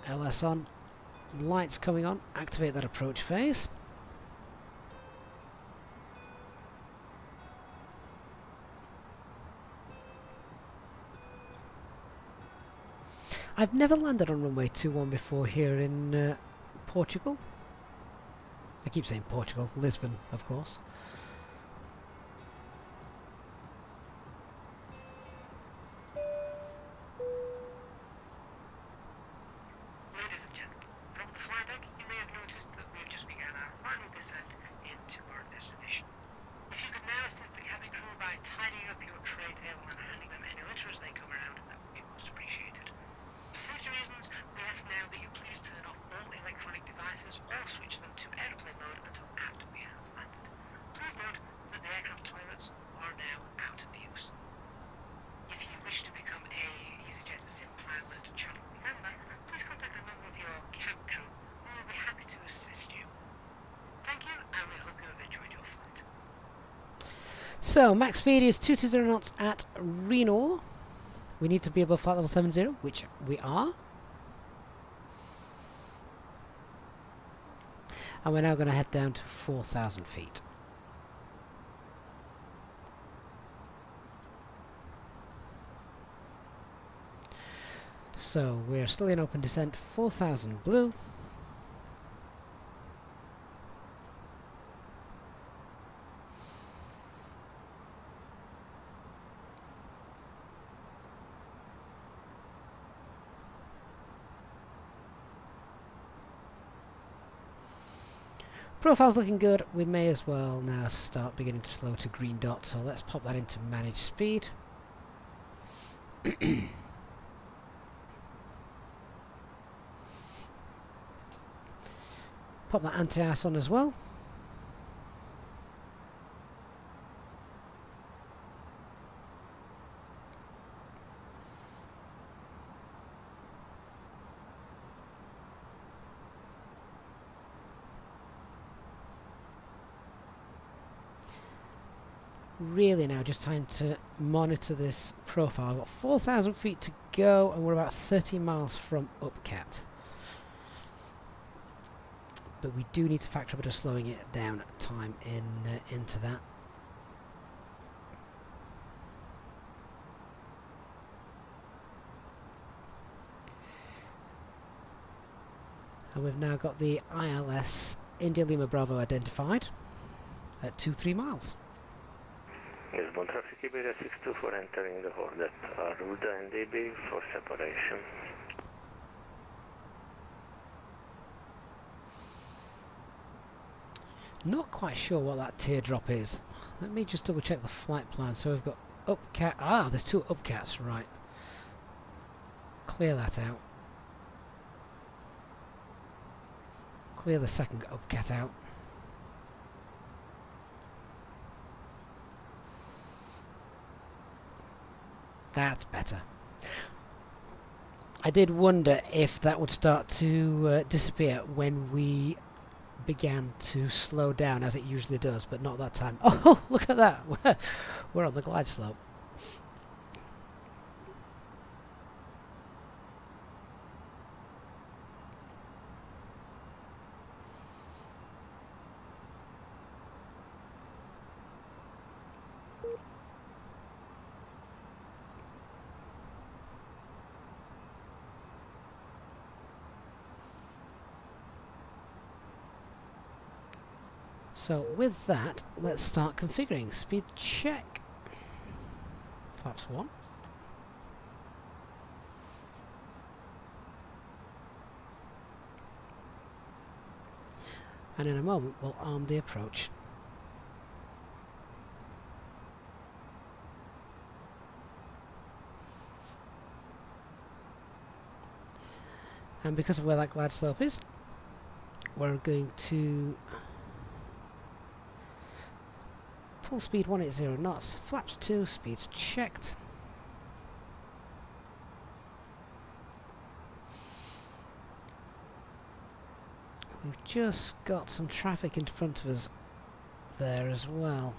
LS on. Lights coming on, activate that approach phase. I've never landed on runway 21 before here in Portugal. I keep saying Portugal, Lisbon, of course. Ladies and gentlemen, from the flight deck, you may have noticed that we've just begun our final descent into our destination. If you could now assist the cabin crew by tidying up your tray table and handing them any litter as they come around, that would be most appreciated. For safety reasons, we ask now that you please turn off all electronic devices or switch them to airplane mode until after we have landed. Please note that the aircraft toilets are now out of use. If you wish to become a EasyJet Sim Pilot channel member, please contact a member of your cabin crew who will be happy to assist you. Thank you, and we hope you have enjoyed your flight. So, max speed is 220 knots at Reno. We need to be above flight level 70, which we are. And we're now going to head down to 4,000 feet. So, we're still in open descent, 4,000 blue. Profile's looking good. We may as well now start beginning to slow to green dot, so let's pop that into manage speed. Pop that anti-ice on as well. Really now just trying to monitor this profile. I've got 4,000 feet to go and we're about 30 miles from UpCat. But we do need to factor a bit of slowing it down time into that. And we've now got the ILS India Lima Bravo identified at 23 miles. Lisbon traffic Iberia 624 entering the hold at Ruda and DB for separation. Not quite sure what that teardrop is. Let me just double check the flight plan. So we've got UpCat. Ah, there's two UpCats, right. Clear that out. Clear the second upcat out. That's better. I did wonder if that would start to disappear when we began to slow down, as it usually does, but not that time. Oh, look at that! We're on the glide slope. So with that, let's start configuring. Speed check. Flaps 1. And in a moment we'll arm the approach. And because of where that glide slope is, we're going to full speed 180 knots, flaps 2, speeds checked. We've just got some traffic in front of us there as well.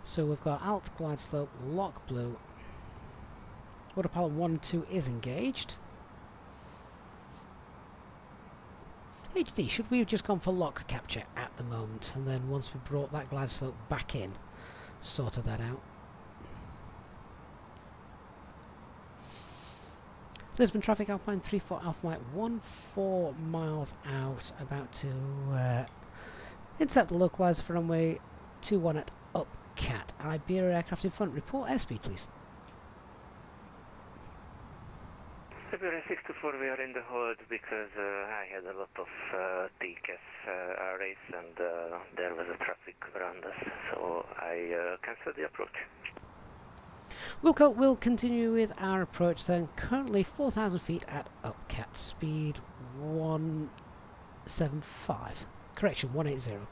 So we've got alt glide slope, lock blue. Autopilot 1 and 2 is engaged. HD, should we have just gone for lock capture at the moment, and then once we brought that glide slope back in, sorted that out? Lisbon traffic, Alpine 34 Alpha Mike, 14 miles out, about to intercept the localizer for runway 21 at Upcat. Iberia aircraft in front, report airspeed please. Iberia 624, we are in the hold because I had a lot of TCAS race and there was a traffic around us, so I cancelled the approach. Wilco, we'll continue with our approach then. Currently 4,000 feet at Upcat, speed 175. Correction, 180.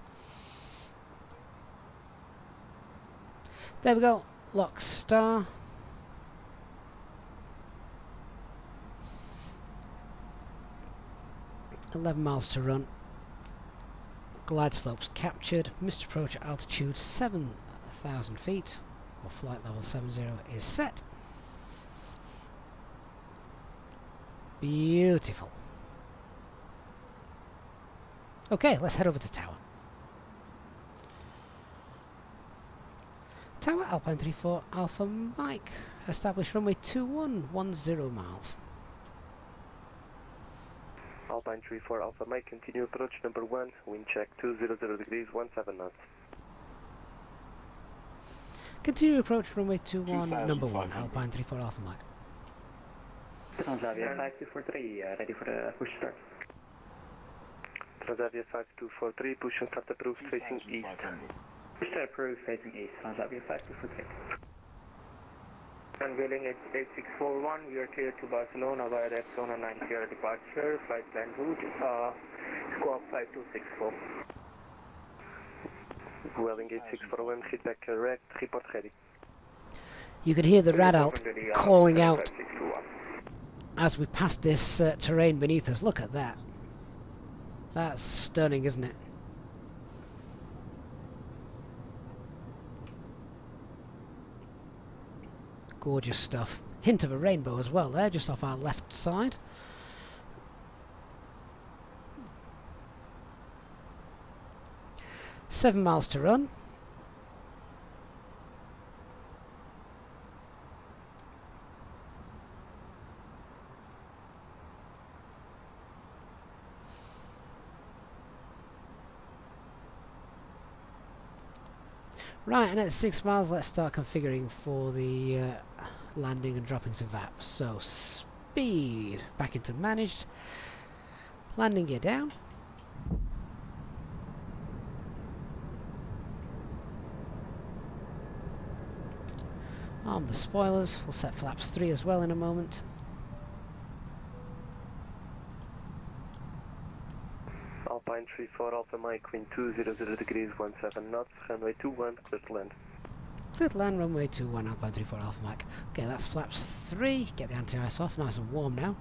There we go. Lock star. $11 miles to run. Glide slopes captured. Missed approach at altitude 7,000 feet. Or flight level 70 is set. Beautiful. Okay, let's head over to tower. Tower Alpine 34 Alpha Mike. Establish runway 21, 10 miles. Alpine 34 Alpha Mike, continue approach number 1, wind check 200 degrees, 17 knots. Continue approach runway 21, number 1, Alpine 34 Alpha Mike. Transavia 5243, ready for the push start. Transavia 5243, push and start approved, facing east. Push start approved, facing east, Transavia 5243. Unveiling 8641, we are clear to Barcelona via the Zona 9 Sierra departure, flight plan route, squawk 5264. Welling 8641, feedback correct, report ready. You can hear the radalt calling out as we pass this terrain beneath us. Look at that. That's stunning, isn't it? Gorgeous stuff. Hint of a rainbow as well there, just off our left side. $7 miles to run. Right, and at 6 miles, let's start configuring for the landing and dropping to VAP. So, speed. Back into managed. Landing gear down. Arm the spoilers. We'll set flaps 3 as well in a moment. Alpine 34 Alpha Mike, wind 200 degrees, 17 knots, runway 21, clear to land. Clear to land, runway 21, Alpine 34 Alpha Mike. Okay, that's flaps 3. Get the anti-ice off, nice and warm now.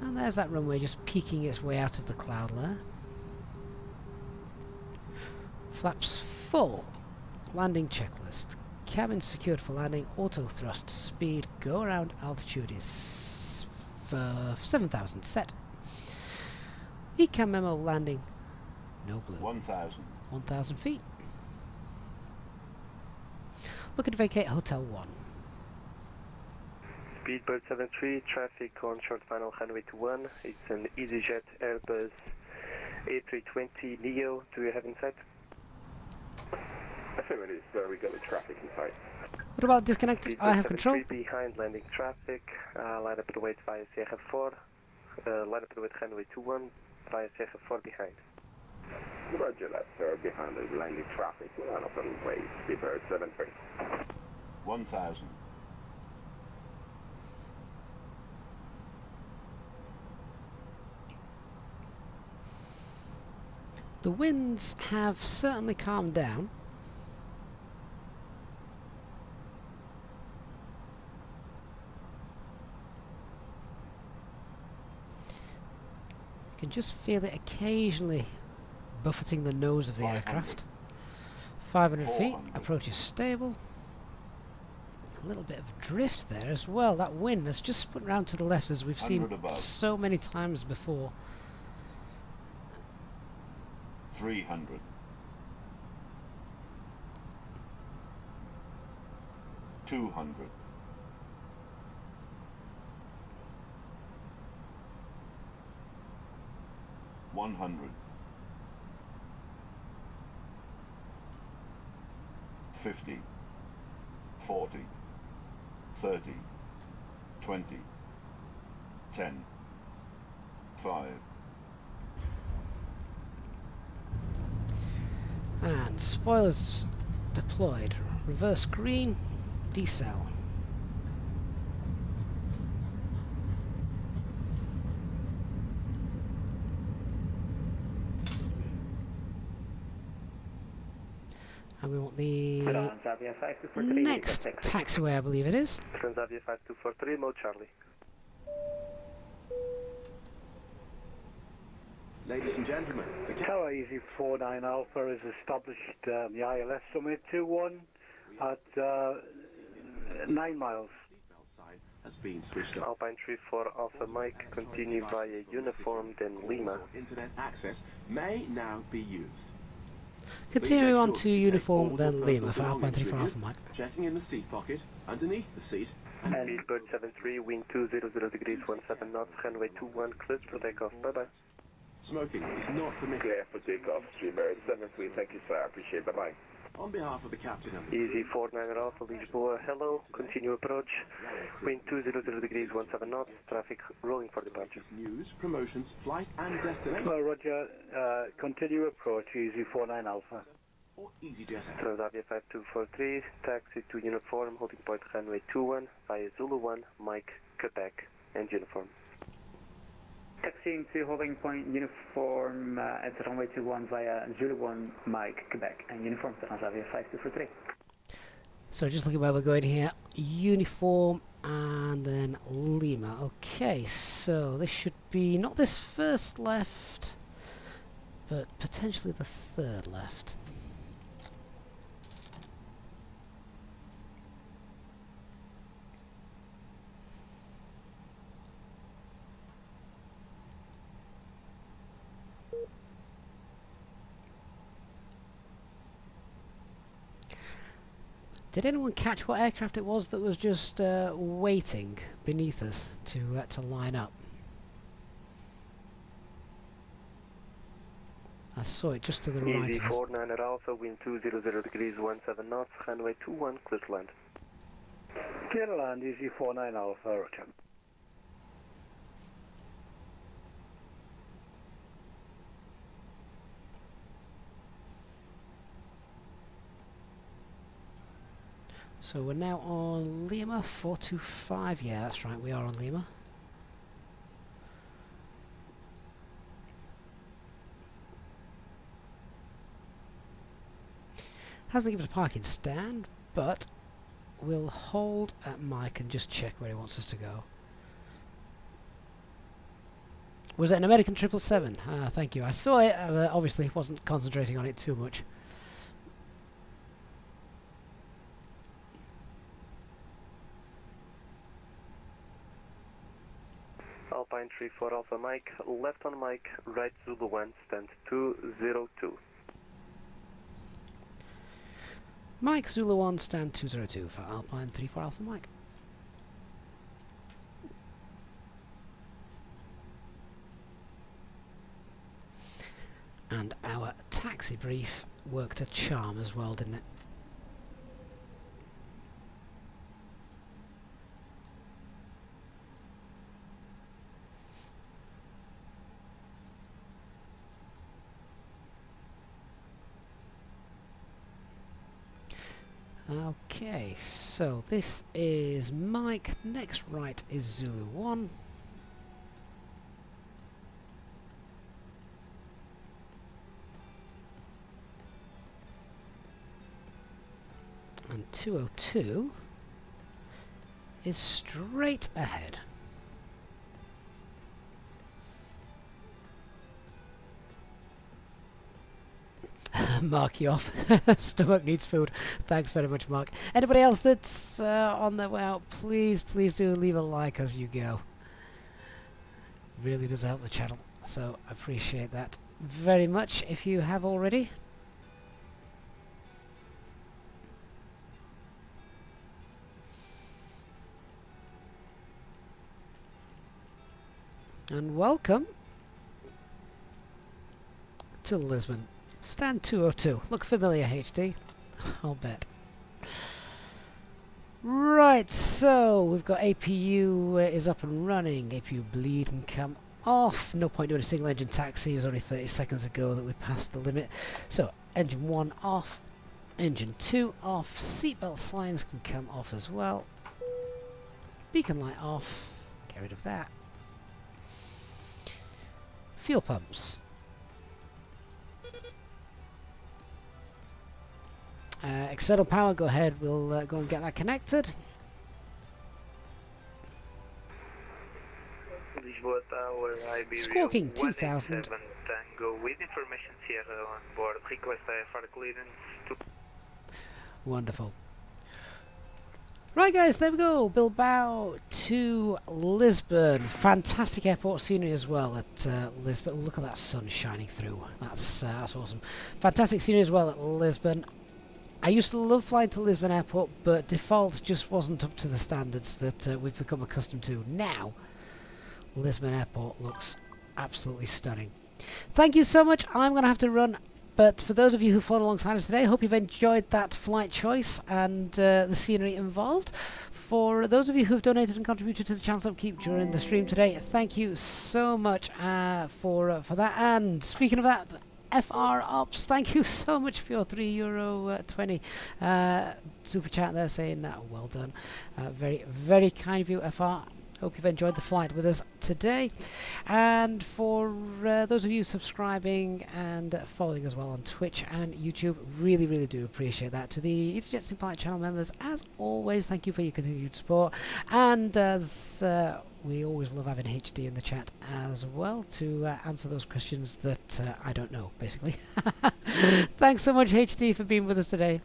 And there's that runway just peeking its way out of the cloud layer. Flaps full. Landing checklist. Cabin secured for landing. Auto thrust. Speed. Go around. Altitude is 7,000 set. Ecam memo landing. No blue. 1,000. 1,000 feet. Looking to vacate Hotel 1. Speedbird 73, traffic on short final runway 21. It's an EasyJet Airbus A320neo. Do you have in sight? Affirmative, we got the traffic in sight. What about disconnected? I have control. Behind landing traffic. Line up the weight via Sierra 4. Line up the weight runway 21 via Sierra 4 behind. Roger that, sir. Behind the landing traffic. Line up the weight. Speedbird 73. 1,000. The winds have certainly calmed down. You can just feel it occasionally buffeting the nose of the aircraft. 500 feet, approach is stable. A little bit of drift there as well. That wind has just spun round to the left, as we've seen so many times before. 300. 200. 100. 50. 40. 30. 20. 10. 5. And spoilers deployed. Reverse green, decel. And we want the next taxiway, I believe it is. Transavia 5243, mode Charlie. Ladies and gentlemen, Tower Easy 49 Alpha has established the ILS Summit 21 at 9 miles. Has been switched off. Alpine 34 Alpha Mike, continue via uniform, then Lima. Internet access may now be used. Continue on to uniform, then Lima for Alpine 34 Alpha Mike. Checking in the seat pocket, underneath the seat. And Speedbird 73, wind 200 degrees, 17 knots, runway 21, clear for takeoff. Bye bye. Smoking is not permitted. Clear for takeoff, Speedbird 73. Thank you, sir. I appreciate it. Bye bye. On behalf of the captain and the Easy 49 Alpha, Lisbon, hello, continue approach, wind 200 degrees, 17 knots, traffic rolling for departure. News, promotions, flight and destination. Well, Roger, continue approach, Easy 49 Alpha. Or EasyJet. Transavia 5243, taxi to uniform, holding point runway 21, via Zulu 1, Mike, Quebec, and uniform. Taxiing to holding point uniform at runway 21 via Zulu 1, Mike, Quebec, and uniform Transavia 5243. So just looking where we're going here, uniform and then Lima. Okay, so this should be not this first left, but potentially the third left. Did anyone catch what aircraft it was that was just waiting beneath us to line up? I saw it just to the right Easy of us. 49 Alpha, wind 200 degrees, 17 knots, runway 21, clear to land. Clear to land, easy 49 Alpha, roger. So we're now on Lima 425. Yeah, that's right, we are on Lima. Hasn't given us a parking stand, but we'll hold at Mike and just check where he wants us to go. Was it an American 777? Ah, thank you. I saw it, obviously wasn't concentrating on it too much. Alpine 34 Alpha Mike, left on Mike, right Zulu 1, stand 202. Mike Zulu 1, stand 202 for Alpine 34 Alpha Mike. And our taxi brief worked a charm as well, didn't it? Okay, so this is Mike, next right is Zulu 1. And 202 is straight ahead. Mark you off. Stomach needs food. Thanks very much, Mark. Anybody else that's on their way out, please do leave a like as you go. Really does help the channel, so I appreciate that very much if you have already. And welcome to Lisbon. Stand 202. Look familiar, HD. I'll bet. Right, so we've got APU is up and running. APU bleed and come off. No point doing a single engine taxi. It was only 30 seconds ago that we passed the limit. So engine 1 off. Engine 2 off. Seatbelt signs can come off as well. Beacon light off. Get rid of that. Fuel pumps. External power, go ahead, we'll go and get that connected. Lisboa Tower, Iberia Squawking 2000. Tango, with information Sierra on board, request IFR clearance to... Wonderful. Right guys, there we go, Bilbao to Lisbon. Fantastic airport scenery as well at Lisbon. Look at that sun shining through, that's awesome. Fantastic scenery as well at Lisbon. I used to love flying to Lisbon Airport, but default just wasn't up to the standards that we've become accustomed to. Now, Lisbon Airport looks absolutely stunning. Thank you so much. I'm going to have to run, but for those of you who followed alongside us today, I hope you've enjoyed that flight choice and the scenery involved. For those of you who've donated and contributed to the channel's upkeep during the stream today, thank you so much for that. And speaking of that, FR Ops, thank you so much for your €3.20 super chat there saying well done. Very, very kind of you, FR. Hope you've enjoyed the flight with us today. And for those of you subscribing and following as well on Twitch and YouTube, really, really do appreciate that. To the EasyJet Simplified channel members, as always, thank you for your continued support. And as we always love having HD in the chat as well to answer those questions that I don't know, basically. Thanks so much, HD, for being with us today.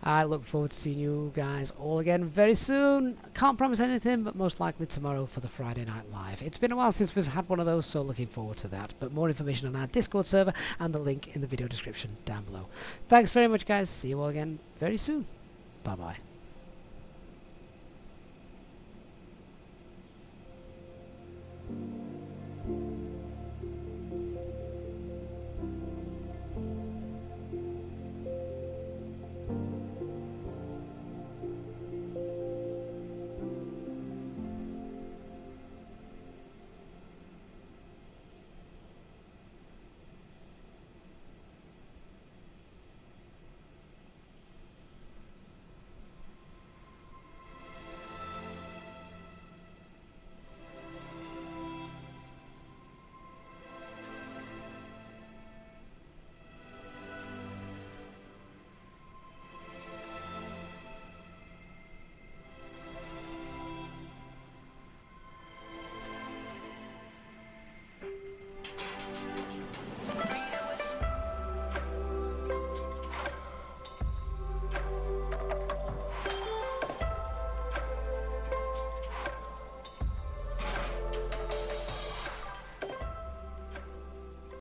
I look forward to seeing you guys all again very soon. Can't promise anything, but most likely tomorrow for the Friday Night Live. It's been a while since we've had one of those, so looking forward to that. But more information on our Discord server and the link in the video description down below. Thanks very much, guys. See you all again very soon. Bye-bye.